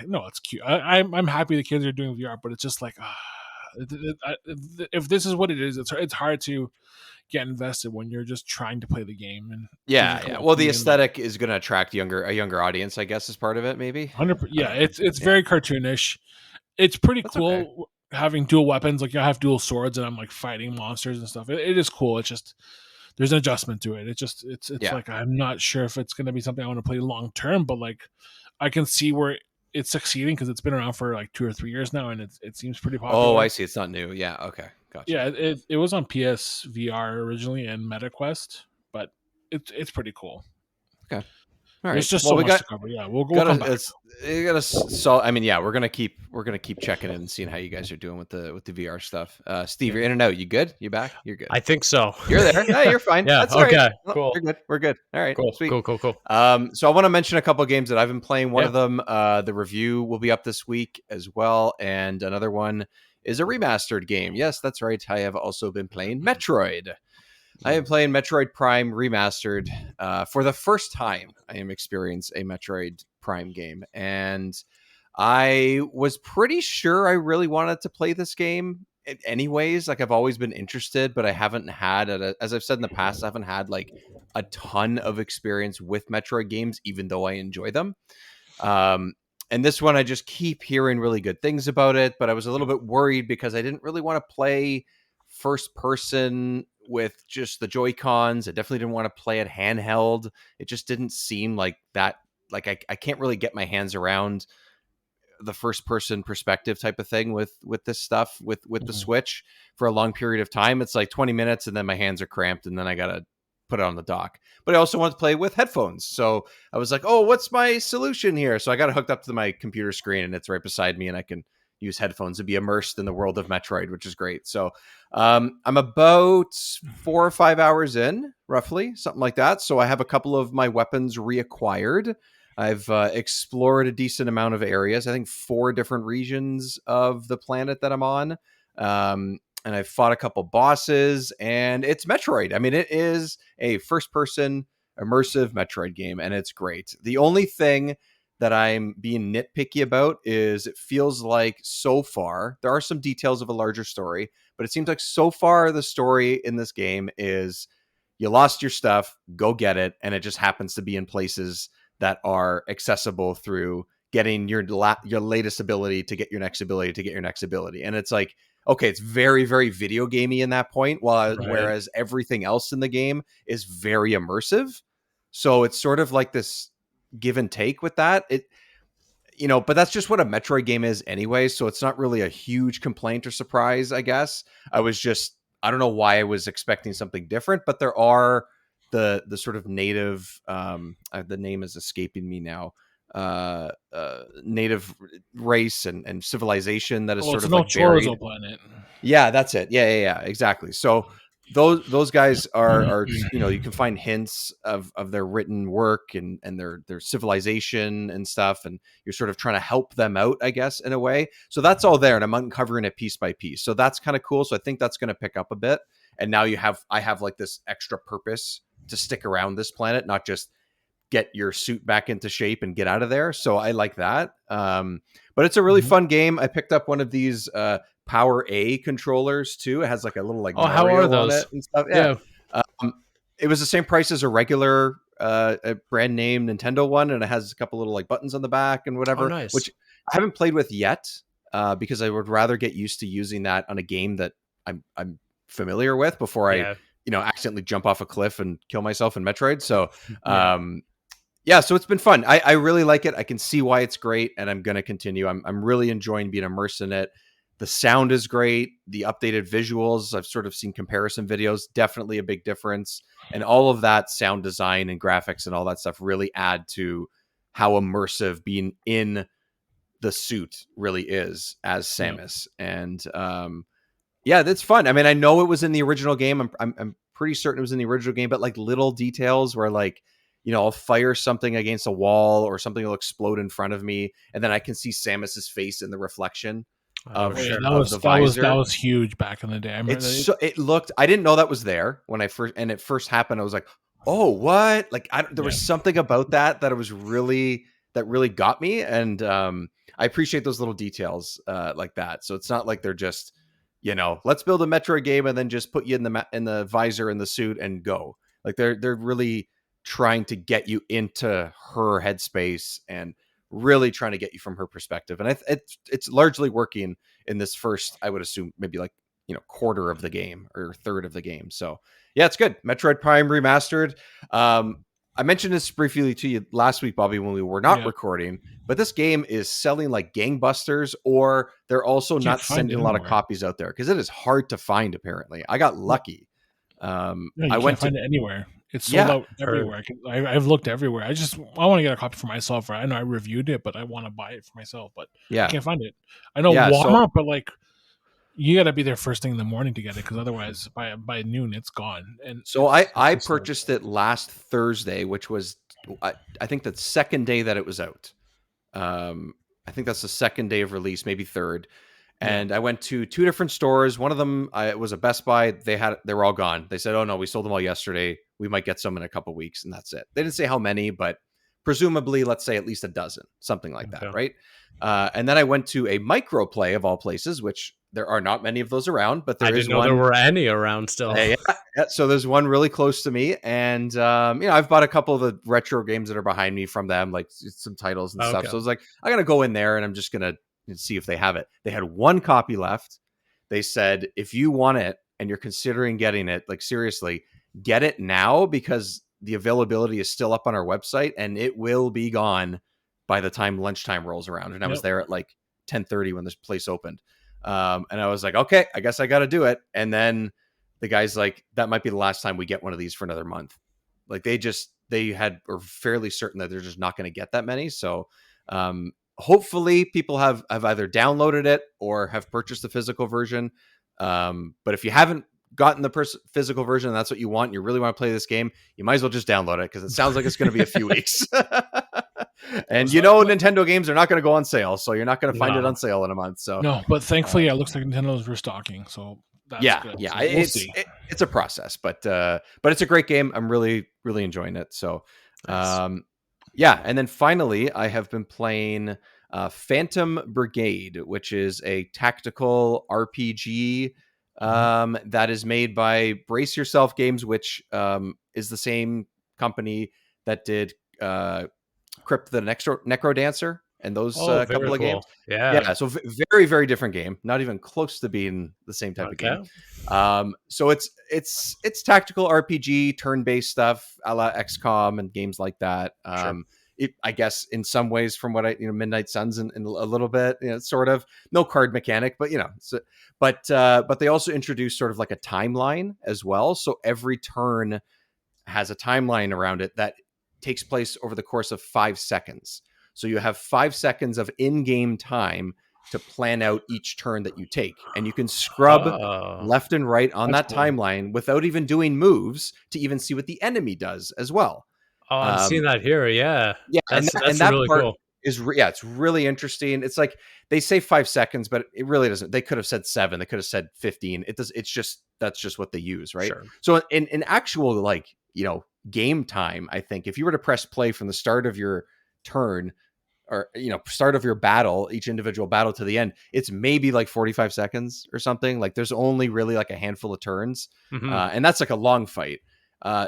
No, it's cute. I'm happy the kids are doing VR, but it's just like if this is what it is, it's hard to get invested when you're just trying to play the game. And well, the aesthetic is going to attract a younger audience, I guess, is part of it. Maybe 100%. Yeah, it's very cartoonish. It's pretty cool having dual weapons. Like I have dual swords, and I'm like fighting monsters and stuff. It is cool. It's just there's an adjustment to it. It's like I'm not sure if it's going to be something I want to play long term, but like I can see where it's succeeding because it's been around for like 2 or 3 years now, and it seems pretty popular. Oh, I see. It's not new. Yeah. Okay. Gotcha. Yeah, it was on PSVR originally and MetaQuest, but it's pretty cool. Okay. All right. There's just so much to cover. Yeah, we'll come back. We're gonna keep checking in and seeing how you guys are doing with the VR stuff. Steve, you're in and out. You good? You back? You're good. I think so. You're there. Yeah, you're fine. Yeah. That's okay. Right. Oh, cool. You're good. We're good. All right. Cool. Sweet. Cool. So I want to mention a couple of games that I've been playing. One of them, the review will be up this week as well, and another one is a remastered game. Yes, that's right. I have also been playing Metroid. I am playing Metroid Prime Remastered. For the first time, I am experiencing a Metroid Prime game. And I was pretty sure I really wanted to play this game anyways. Like, I've always been interested, but I haven't had, as I've said in the past, I haven't had, like, a ton of experience with Metroid games, even though I enjoy them. And this one, I just keep hearing really good things about it, but I was a little bit worried because I didn't really want to play first person with just the Joy-Cons. I definitely didn't want to play it handheld. It just didn't seem like that like I can't really get my hands around the first person perspective type of thing with this stuff with the Switch for a long period of time. It's like 20 minutes and then my hands are cramped and then I gotta put it on the dock. But I also want to play with headphones, so I was like, oh, what's my solution here? So I got it hooked up to my computer screen and it's right beside me and I can use headphones to be immersed in the world of Metroid, which is great. So I'm about 4 or 5 hours in, roughly, something like that. So I have a couple of my weapons reacquired. I've explored a decent amount of areas. I think 4 different regions of the planet that I'm on. And I've fought a couple bosses, and it's Metroid. I mean, it is a first-person immersive Metroid game, and it's great. The only thing that I'm being nitpicky about is it feels like so far, there are some details of a larger story, but it seems like so far the story in this game is you lost your stuff, go get it, and it just happens to be in places that are accessible through getting your latest ability to get your next ability to get your next ability. And it's like, okay, it's very, very video gamey in that point, whereas everything else in the game is very immersive. So it's sort of like this give and take with that. But that's just what a Metroid game is anyway. So it's not really a huge complaint or surprise, I guess. I don't know why I was expecting something different, but there are the sort of native, the name is escaping me now, native race and civilization that is sort of like buried. Planet. Yeah, that's it. Yeah, exactly. So those guys are you can find hints of their written work and their civilization and stuff, and you're sort of trying to help them out, I guess, in a way. So that's all there, and I'm uncovering it piece by piece. So that's kind of cool. So I think that's going to pick up a bit. And now I have like this extra purpose to stick around this planet, not just get your suit back into shape and get out of there. So I like that. But it's a really fun game. I picked up one of these Power A controllers too. It has like a little like Mario how are those? on it and stuff. Yeah. It was the same price as a regular a brand name Nintendo one, and it has a couple little like buttons on the back and whatever. Oh, nice. Which I haven't played with yet because I would rather get used to using that on a game that I'm familiar with before I accidentally jump off a cliff and kill myself in Metroid. So so it's been fun. I really like it. I can see why it's great, and I'm going to continue. I'm really enjoying being immersed in it. The sound is great. The updated visuals, I've sort of seen comparison videos, definitely a big difference. And all of that sound design and graphics and all that stuff really add to how immersive being in the suit really is as Samus. And that's fun. I mean, I know it was in the original game. I'm pretty certain it was in the original game, but like little details where like, I'll fire something against a wall or something will explode in front of me, and then I can see Samus's face in the reflection of the visor. That was huge back in the day. I remember it looked. I didn't know that was there when it first happened. I was like, oh, what? Like there was something about that really got me, and I appreciate those little details like that. So it's not like they're just let's build a Metroid game and then just put you in the visor and the suit and go. Like they're really trying to get you into her headspace and really trying to get you from her perspective. And it's largely working in this first, I would assume, maybe like, quarter of the game or third of the game. So yeah, it's good. Metroid Prime Remastered. I mentioned this briefly to you last week, Bobby, when we were not recording, but this game is selling like gangbusters, or they're also not sending a lot of copies out there because it is hard to find. Apparently I got lucky. I can't find it anywhere. It's sold out everywhere. I've looked everywhere. I want to get a copy for myself. Right? I know I reviewed it, but I want to buy it for myself. But I can't find it. I know Walmart, but like you got to be there first thing in the morning to get it, because otherwise by noon it's gone. And so I purchased it last Thursday, which was I think the second day that it was out. I think that's the second day of release, maybe third. And I went to 2 different stores. One of them it was a Best Buy. They were all gone. They said, "Oh no, we sold them all yesterday. We might get some in a couple of weeks," and that's it. They didn't say how many, but presumably, let's say at least a dozen, something like that, right? And then I went to a Micro Play of all places, which there are not many of those around, but I didn't know there were any around still. So there's one really close to me, and I've bought a couple of the retro games that are behind me from them, like some titles and stuff. So I was like, I gotta go in there, and I'm just gonna see if they have it. They had 1 copy left. They said, if you want it and you're considering getting it, like seriously, get it now, because the availability is still up on our website, and it will be gone by the time lunchtime rolls around. And I was there at like 10:30 when this place opened. And I was like, okay, I guess I got to do it. And then the guy's like, that might be the last time we get one of these for another month. Like they were fairly certain that they're just not going to get that many. So hopefully people have either downloaded it or have purchased the physical version. But if you haven't gotten the physical version and that's what you want, you really want to play this game, you might as well just download it because it sounds like it's going to be a few weeks. And Nintendo games are not going to go on sale, so you're not going to find it on sale in a month. So no, but thankfully, it looks like Nintendo's restocking. So that's good. Yeah, So it's a process, but it's a great game. I'm really enjoying it. So, nice. And then finally, I have been playing Phantom Brigade, which is a tactical RPG that is made by Brace Yourself Games, which is the same company that did Crypt the Necro Dancer and those couple of games. Yeah. So very, very different game. Not even close to being the same type of game. So it's tactical RPG, turn-based stuff, a la XCOM and games like that. Sure. I guess in some ways, from what Midnight Suns in a little bit, sort of no card mechanic, but but they also introduced sort of like a timeline as well. So every turn has a timeline around it that takes place over the course of 5 seconds. So you have 5 seconds of in-game time to plan out each turn that you take. And you can scrub left and right on that timeline without even doing moves to even see what the enemy does as well. Oh, I'm seeing that here. Yeah. Yeah. That's that really part cool. It's really interesting. It's like they say 5 seconds, but it really doesn't. They could have said 7. They could have said 15. That's just what they use. Right. Sure. So in actual, game time, I think if you were to press play from the start of your turn or, start of your battle, each individual battle to the end, it's maybe like 45 seconds or something. Like there's only really like a handful of turns. Mm-hmm. And that's like a long fight.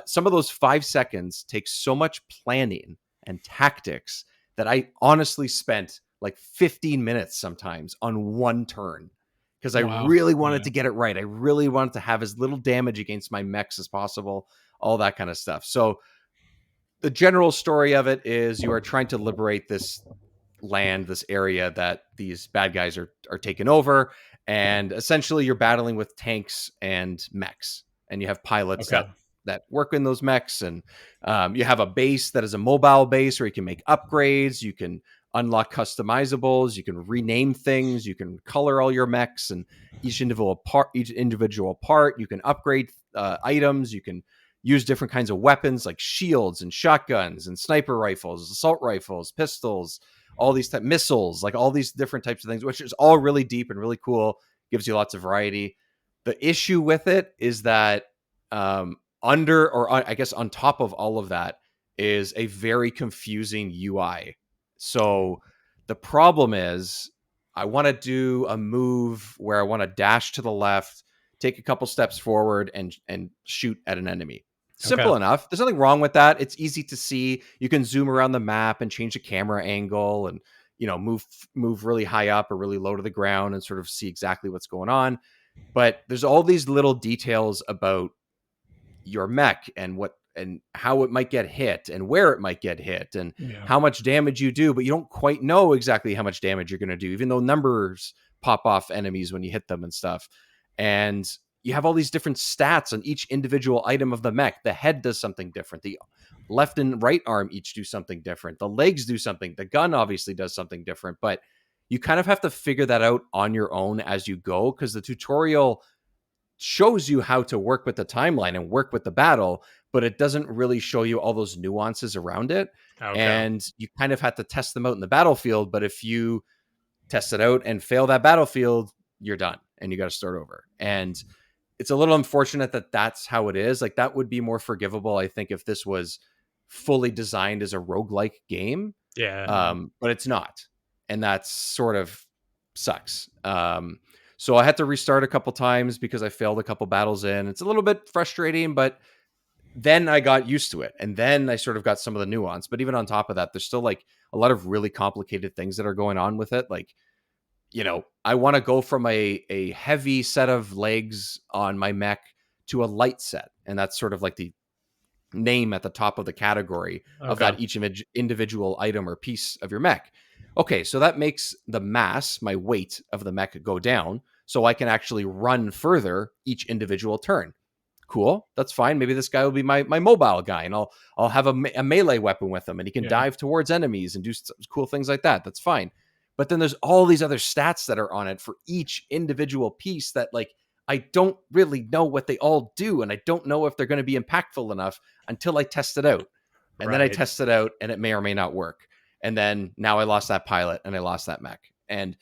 Some of those 5 seconds take so much planning and tactics that I honestly spent like 15 minutes sometimes on one turn because I really wanted to get it right. I really wanted to have as little damage against my mechs as possible, all that kind of stuff. So the general story of it is you are trying to liberate this land, this area that these bad guys are taking over. And essentially you're battling with tanks and mechs, and you have pilots that work in those mechs. And you have a base that is a mobile base where you can make upgrades. You can unlock customizables. You can rename things. You can color all your mechs and each individual part. You can upgrade items. You can use different kinds of weapons like shields and shotguns and sniper rifles, assault rifles, pistols, all these missiles, like all these different types of things, which is all really deep and really cool. Gives you lots of variety. The issue with it is that on top of all of that is a very confusing UI. So the problem is I want to do a move where I want to dash to the left, take a couple steps forward and shoot at an enemy. Simple enough. There's nothing wrong with that. It's easy to see. You can zoom around the map and change the camera angle and, move really high up or really low to the ground and sort of see exactly what's going on. But there's all these little details about your mech and how it might get hit and where it might get hit and how much damage you do, but you don't quite know exactly how much damage you're going to do, even though numbers pop off enemies when you hit them and stuff. And you have all these different stats on each individual item of the mech. The head does something different. The left and right arm each do something different. The legs do something. The gun obviously does something different, but you kind of have to figure that out on your own as you go, because the tutorial shows you how to work with the timeline and work with the battle, but it doesn't really show you all those nuances around it. And you kind of have to test them out in the battlefield. But if you test it out and fail that battlefield, you're done and you got to start over. And it's a little unfortunate that that's how it is. Like that would be more forgivable, I think, if this was fully designed as a roguelike game. Yeah. But it's not. And that's sort of sucks. So I had to restart a couple times because I failed a couple battles in. It's a little bit frustrating, but then I got used to it. And then I sort of got some of the nuance. But even on top of that, there's still like a lot of really complicated things that are going on with it. Like, I want to go from a heavy set of legs on my mech to a light set. And that's sort of like the name at the top of the category of that each individual item or piece of your mech. Okay, so that makes the mass, my weight of the mech, go down, so I can actually run further each individual turn. Cool, that's fine. Maybe this guy will be my mobile guy, and I'll have a melee weapon with him, and he can dive towards enemies and do cool things like that. That's fine. But then there's all these other stats that are on it for each individual piece that, like, I don't really know what they all do, and I don't know if they're going to be impactful enough until I test it out. And then I test it out, and it may or may not work. And then now I lost that pilot, and I lost that mech. And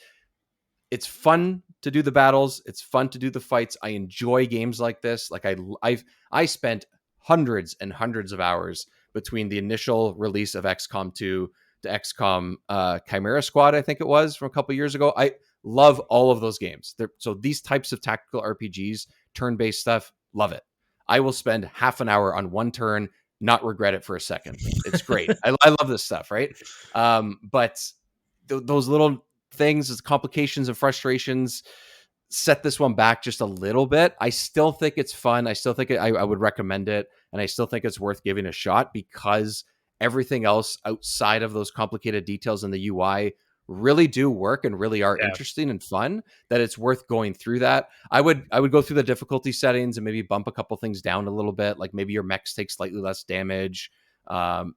it's fun to do the battles. It's fun to do the fights. I enjoy games like this. Like I spent hundreds and hundreds of hours between the initial release of XCOM 2 to XCOM Chimera Squad, I think it was, from a couple years ago. I love all of those games. So these types of tactical RPGs, turn-based stuff, love it. I will spend half an hour on one turn, not regret it for a second. It's great. I love this stuff, right? But those little things, as complications and frustrations, set this one back just a little bit. I still think it's fun. I still think I would recommend it, and I still think it's worth giving a shot because everything else outside of those complicated details in the UI really do work and really are interesting and fun, that it's worth going through that. I would go through the difficulty settings and maybe bump a couple things down a little bit. Like maybe your mechs take slightly less damage.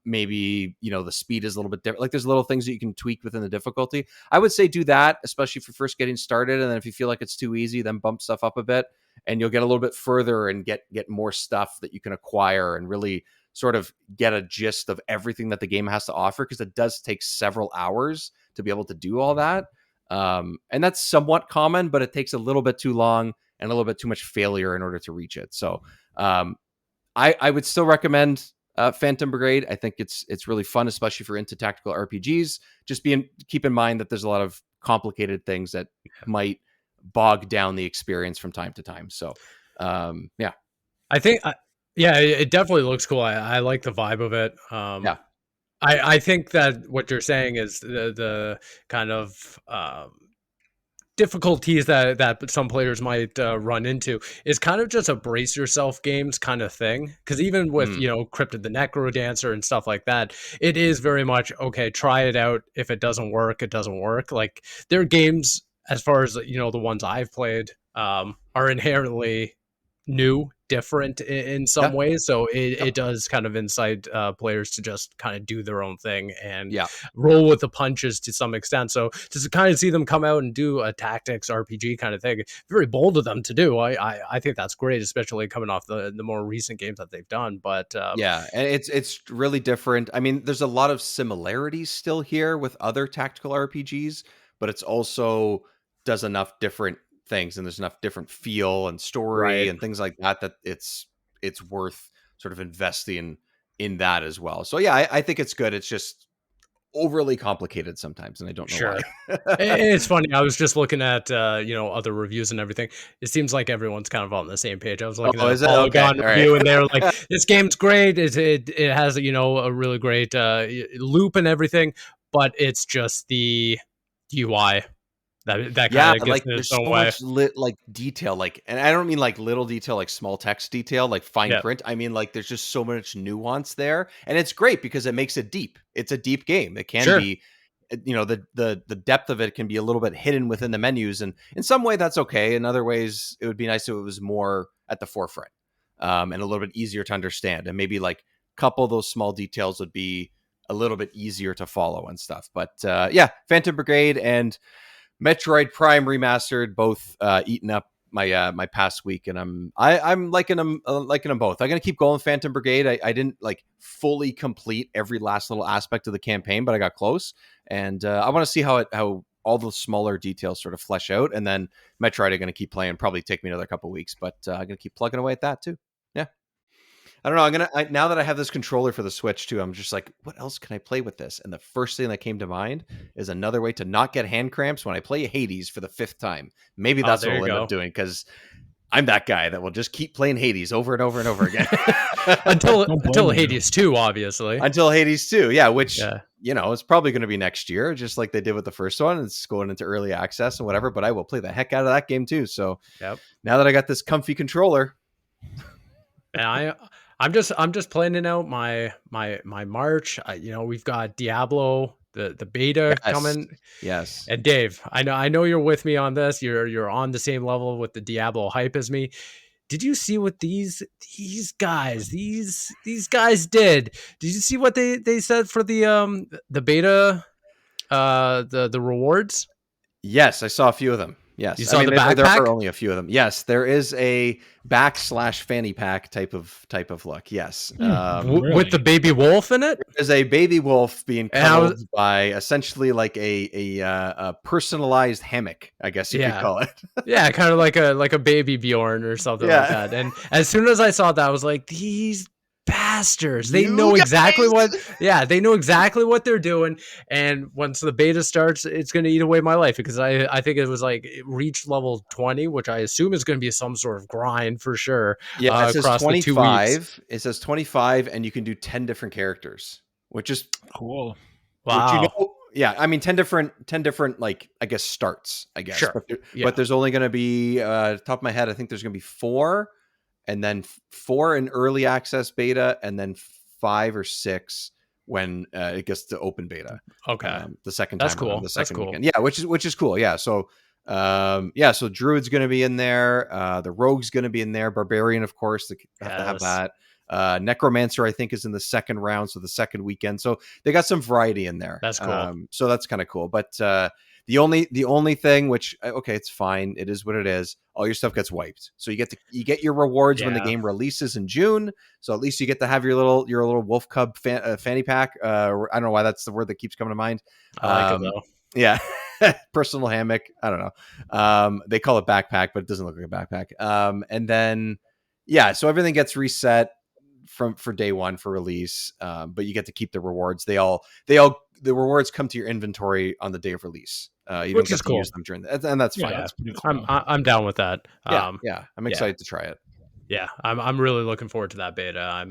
Maybe, the speed is a little bit different. Like there's little things that you can tweak within the difficulty. I would say do that, especially if you're first getting started. And then if you feel like it's too easy, then bump stuff up a bit and you'll get a little bit further and get more stuff that you can acquire and really sort of get a gist of everything that the game has to offer, because it does take several hours to be able to do all that. And that's somewhat common, but it takes a little bit too long and a little bit too much failure in order to reach it. So I would still recommend Phantom Brigade. I think it's really fun, especially if you're into tactical RPGs. Just keep in mind that there's a lot of complicated things that might bog down the experience from time to time. So I think it definitely looks cool. I like the vibe of it. I think that what you're saying is the kind of difficulties that some players might run into is kind of just a brace yourself games kind of thing. Because even with Cryptid the Necro Dancer and stuff like that, it is very much okay. Try it out. If it doesn't work, it doesn't work. Like their games, as far as the ones I've played, are inherently new, different in some ways, so it does kind of incite players to just kind of do their own thing and roll with the punches to some extent. So to kind of see them come out and do a tactics RPG kind of thing, very bold of them to do. I think that's great, especially coming off the more recent games that they've done. But and it's really different. I mean, there's a lot of similarities still here with other tactical RPGs, but it's also does enough different things and there's enough different feel and story and things like that it's worth sort of investing in that as well. So I think it's good. It's just overly complicated sometimes, and I don't know why. It's funny. I was just looking at other reviews and everything. It seems like everyone's kind of on the same page. I was looking at a Polygon review, and they're like, "This game's great. It has a really great loop and everything, but it's just the UI." That kind of like there's so much detail, and I don't mean like little detail, like small text detail, like fine print. I mean like there's just so much nuance there, and it's great because it makes it deep. It's a deep game. It can be, the depth of it can be a little bit hidden within the menus, and in some way that's okay. In other ways, it would be nice if it was more at the forefront, and a little bit easier to understand, and maybe like a couple of those small details would be a little bit easier to follow and stuff. But Phantom Brigade and Metroid Prime Remastered both eaten up my past week, and I'm liking them both. I'm gonna keep going. Phantom Brigade, I didn't like fully complete every last little aspect of the campaign, but I got close, and I want to see how all the smaller details sort of flesh out. And then Metroid, I'm gonna keep playing. Probably take me another couple weeks, but I'm gonna keep plugging away at that too. I don't know. Now that I have this controller for the Switch too, I'm just like, what else can I play with this? And the first thing that came to mind is another way to not get hand cramps when I play Hades for the 5th time. Maybe that's what I'll end up doing, because I'm that guy that will just keep playing Hades over and over and over again until Hades 2, obviously. Until Hades 2, which it's probably going to be next year, just like they did with the first one. It's going into early access and whatever, but I will play the heck out of that game too. So now that I got this comfy controller. And I'm just planning out my March. We've got Diablo, the beta coming. Yes. And Dave, I know you're with me on this. You're on the same level with the Diablo hype as me. Did you see what these guys did? Did you see what they said for the beta, the rewards? Yes, I saw a few of them. You Yes, I saw mean the there backpack are only a few of them. Yes, there is a /fanny pack type of look. Yes, with the baby wolf in it. there's a baby wolf being And I cuddled was, by essentially like a personalized hammock, I guess you could yeah, call it. yeah, kind of like a baby Bjorn or something like Yeah, that. And as soon as I saw that, I was like, these bastards, they you know exactly what guys. they know exactly what they're doing. And once the beta starts, it's going to eat away my life, because I think it was like it reached level 20, which I assume is going to be some sort of grind for sure. Yeah, it says Across the 2 weeks. 25. It says 25, and you can do 10 different characters, which is Cool. which Wow. yeah, I mean 10 different like I guess starts, I guess. Sure. But there's only going to be top of my head, I think there's going to be 4, and then 4 in early access beta, and then 5 or 6 when it gets to open beta. Okay. The second That's time cool. around, the That's second cool. weekend. Yeah, which is cool. Yeah, so so Druid's going to be in there. The Rogue's going to be in there. Barbarian, of course, they have to have that. Necromancer, I think, is in the second round, so the second weekend. So they got some variety in there. That's cool. So that's kind of cool. But the only thing, which okay, it's fine. It is what it is. All your stuff gets wiped. So you get your rewards when the game releases in June. So at least you get to have your little wolf cub fanny pack. I don't know why that's the word that keeps coming to mind. I like it though. Yeah. Personal hammock. I don't know. They call it backpack, but it doesn't look like a backpack. And then so everything gets reset for day one for release. But you get to keep the rewards. The rewards come to your inventory on the day of release. You don't get to use them during and that's fine. Yeah, that's pretty cool. I'm down with that. I'm excited to try it. Yeah, I'm really looking forward to that beta.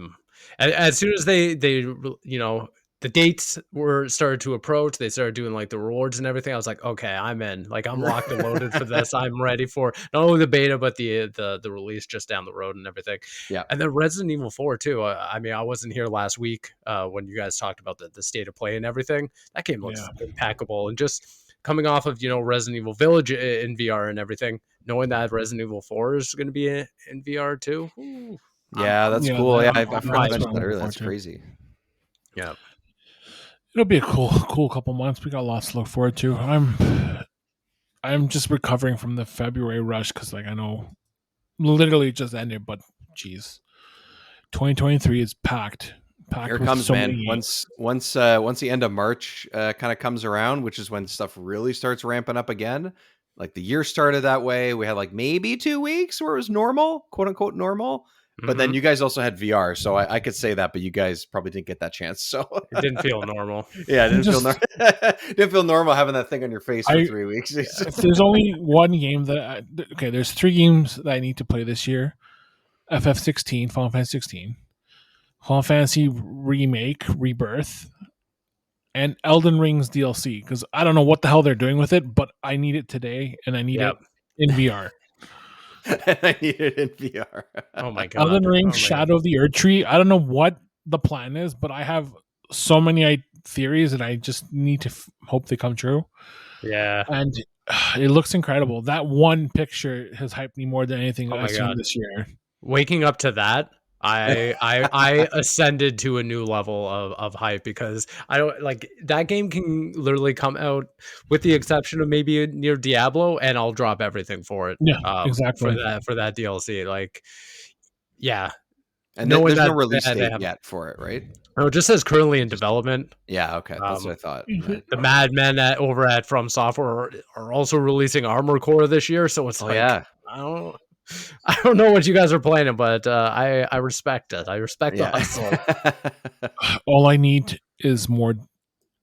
As soon as they the dates started to approach, they started doing like the rewards and everything. I was like, okay, I'm in. Like, I'm locked and loaded for this. I'm ready for not only the beta, but the release just down the road and everything. Yeah. And then Resident Evil 4 too. I mean, I wasn't here last week when you guys talked about the state of play and everything. That game looks impeccable. And just coming off of Resident Evil Village in VR and everything, knowing that Resident Evil 4 is going to be in VR too. Ooh. Yeah, that's cool. Yeah, I forgot to mention that earlier. That's crazy. Yeah. It'll be a cool couple months. We got lots to look forward to. I'm just recovering from the February rush because, like, I know literally just ended, but geez, 2023 is packed. Here it comes, man. Once the end of March kind of comes around, which is when stuff really starts ramping up again. Like, the year started that way. We had like maybe 2 weeks where it was normal, quote unquote normal. But then you guys also had VR, so I could say that, but you guys probably didn't get that chance. So it didn't feel normal. Yeah, it didn't feel normal having that thing on your face for 3 weeks. If there's only one game there's 3 games that I need to play this year: FF16, Final Fantasy 16, Final Fantasy Remake, Rebirth, and Elden Ring's DLC. Because I don't know what the hell they're doing with it, but I need it today, and I need it in VR. I need it in VR. Oh my god! Elden Ring, Shadow of the Erdtree. I don't know what the plan is, but I have so many theories, and I just need to hope they come true. Yeah, and it looks incredible. That one picture has hyped me more than anything I've seen this year. Waking up to that, I ascended to a new level of hype, because I don't like that game can literally come out, with the exception of maybe near Diablo, and I'll drop everything for it. Yeah, exactly. For that DLC. Like, yeah. And there's no release date yet for it, right? No, it just says currently in development. Yeah, okay. That's what I thought. The madmen over at From Software are also releasing Armored Core this year, so it's I don't know what you guys are planning, but I respect it. I respect the hustle. All I need is more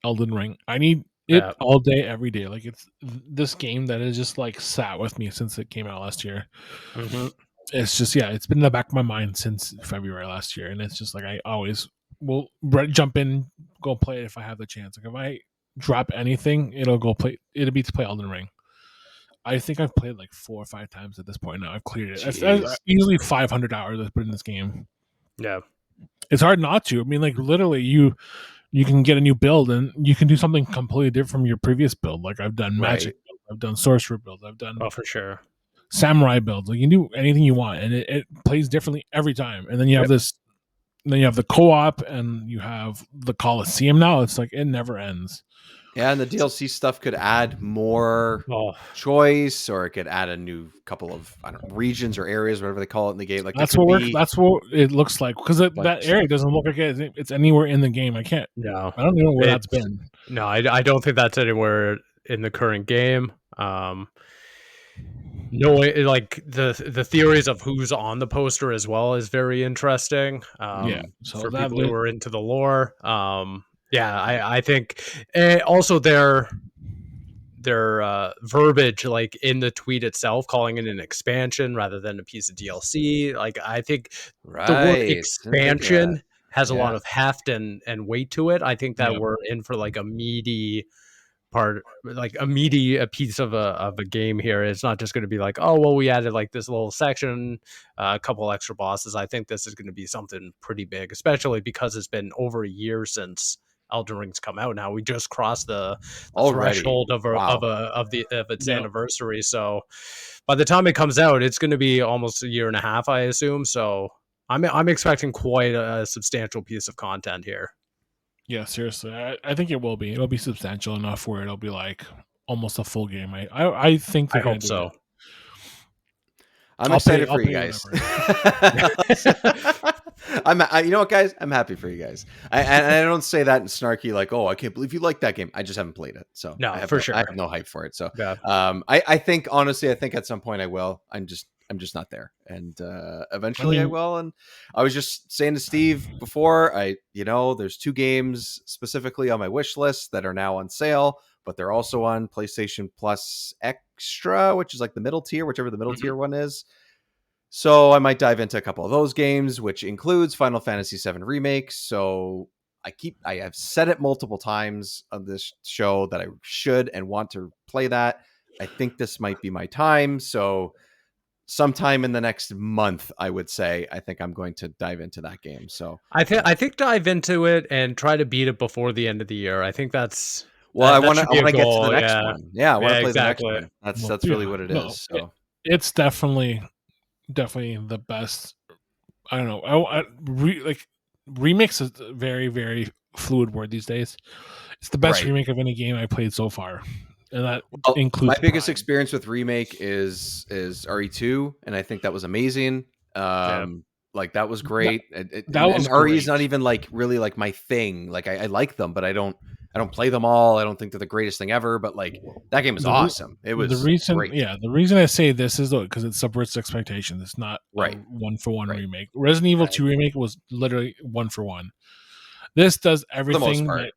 Elden Ring. I need it all day, every day. Like, it's this game that has just like sat with me since it came out last year. Mm-hmm. It's just it's been in the back of my mind since February last year, and it's just like I always will jump in, go play it if I have the chance. Like, if I drop anything, it'll be to play Elden Ring. I think I've played like 4 or 5 times at this point now. I've cleared it. I've easily 500 hours I've put in this game. Yeah. It's hard not to. I mean, like literally, you can get a new build and you can do something completely different from your previous build. Like I've done magic builds, I've done sorcerer builds, I've done for sure samurai builds. Like you can do anything you want, and it plays differently every time. And then you have this, then you have the co-op, and you have the Coliseum. Now it's like it never ends. Yeah, and the DLC stuff could add more choice, or it could add a new couple of regions or areas, whatever they call it in the game. Like that's what that's what it looks like, because that area doesn't look like it's anywhere in the game. I don't know where that's been. No, I don't think that's anywhere in the current game. No, like the theories of who's on the poster as well is very interesting. So for people who are into the lore. I think also their verbiage, like in the tweet itself, calling it an expansion rather than a piece of DLC. Like I think the word expansion has a lot of heft and weight to it. I think that we're in for like a meaty a piece of a game here. It's not just going to be like, oh well, we added like this little section, a couple extra bosses. I think this is going to be something pretty big, especially because it's been over a year since Elden Ring's come out. Now we just crossed the threshold of its anniversary. So by the time it comes out, it's going to be almost a year and a half, I assume. So I'm expecting quite a substantial piece of content here. Yeah, seriously, I think it will be. It'll be substantial enough where it'll be like almost a full game. I think. I hope so. I'm excited for you guys. You know what, guys? I'm happy for you guys. I don't say that in snarky, like, oh, I can't believe you like that game. I just haven't played it, so no, I have no hype for it. So, I think honestly, I think at some point I will. I'm just not there, and eventually I will. And I was just saying to Steve before, there's 2 games specifically on my wish list that are now on sale, but they're also on PlayStation Plus Extra, which is like the middle tier, whichever the middle tier one is. So I might dive into a couple of those games, which includes Final Fantasy VII Remake. So I have said it multiple times on this show that I should and want to play that. I think this might be my time. So sometime in the next month, I would say, I think I'm going to dive into that game. So I think dive into it and try to beat it before the end of the year. I think that's I want to get to the next one. Yeah, I want to play the next one. That's really what it is. So it's definitely the best. I don't know. Remakes is a very, very fluid word these days. It's the best remake of any game I played so far, and that includes my biggest experience with remake is RE2, and I think that was amazing. Like that was great. RE is not even like really like my thing. Like I like them, but I don't play them all. I don't think they're the greatest thing ever, but like that game is awesome. It was great. The reason I say this is because it subverts expectations. It's not a 1-for-1 remake. Resident Evil 2 remake was literally 1-for-1. This does everything. For the most part.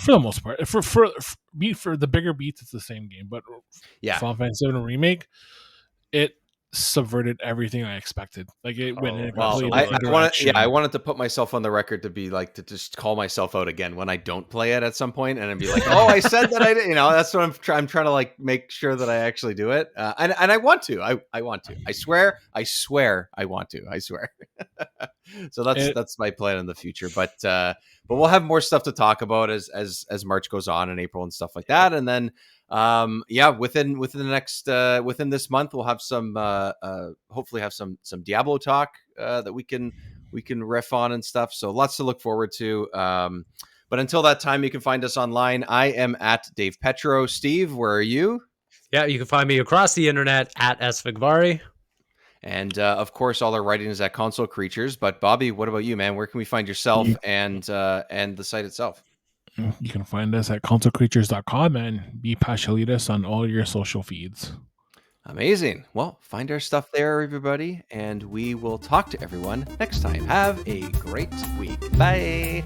For the most part. For the bigger beats, it's the same game. But Final Fantasy VII remake, it subverted everything I expected. Like it went in a completely different direction. I wanted to put myself on the record to be like, to just call myself out again when I don't play it at some point, and I'd be like, oh, I said that I did. That's what I'm trying to like make sure that I actually do it. And I want to. I want to. I swear I want to. I swear. So that's my plan in the future. But we'll have more stuff to talk about as March goes on in April and stuff like that. And then within the next within this month we'll have some hopefully have some Diablo talk that we can riff on and stuff. So lots to look forward to. But until that time, you can find us online. I am at Dave Petro. Steve, where are you? Yeah, you can find me across the internet at svigvari. And of course, all our writing is at Console Creatures. But Bobby, what about you, man? Where can we find yourself and the site itself? You can find us at consolecreatures.com and be Pashalitas on all your social feeds. Amazing. Well, find our stuff there, everybody, and we will talk to everyone next time. Have a great week. Bye.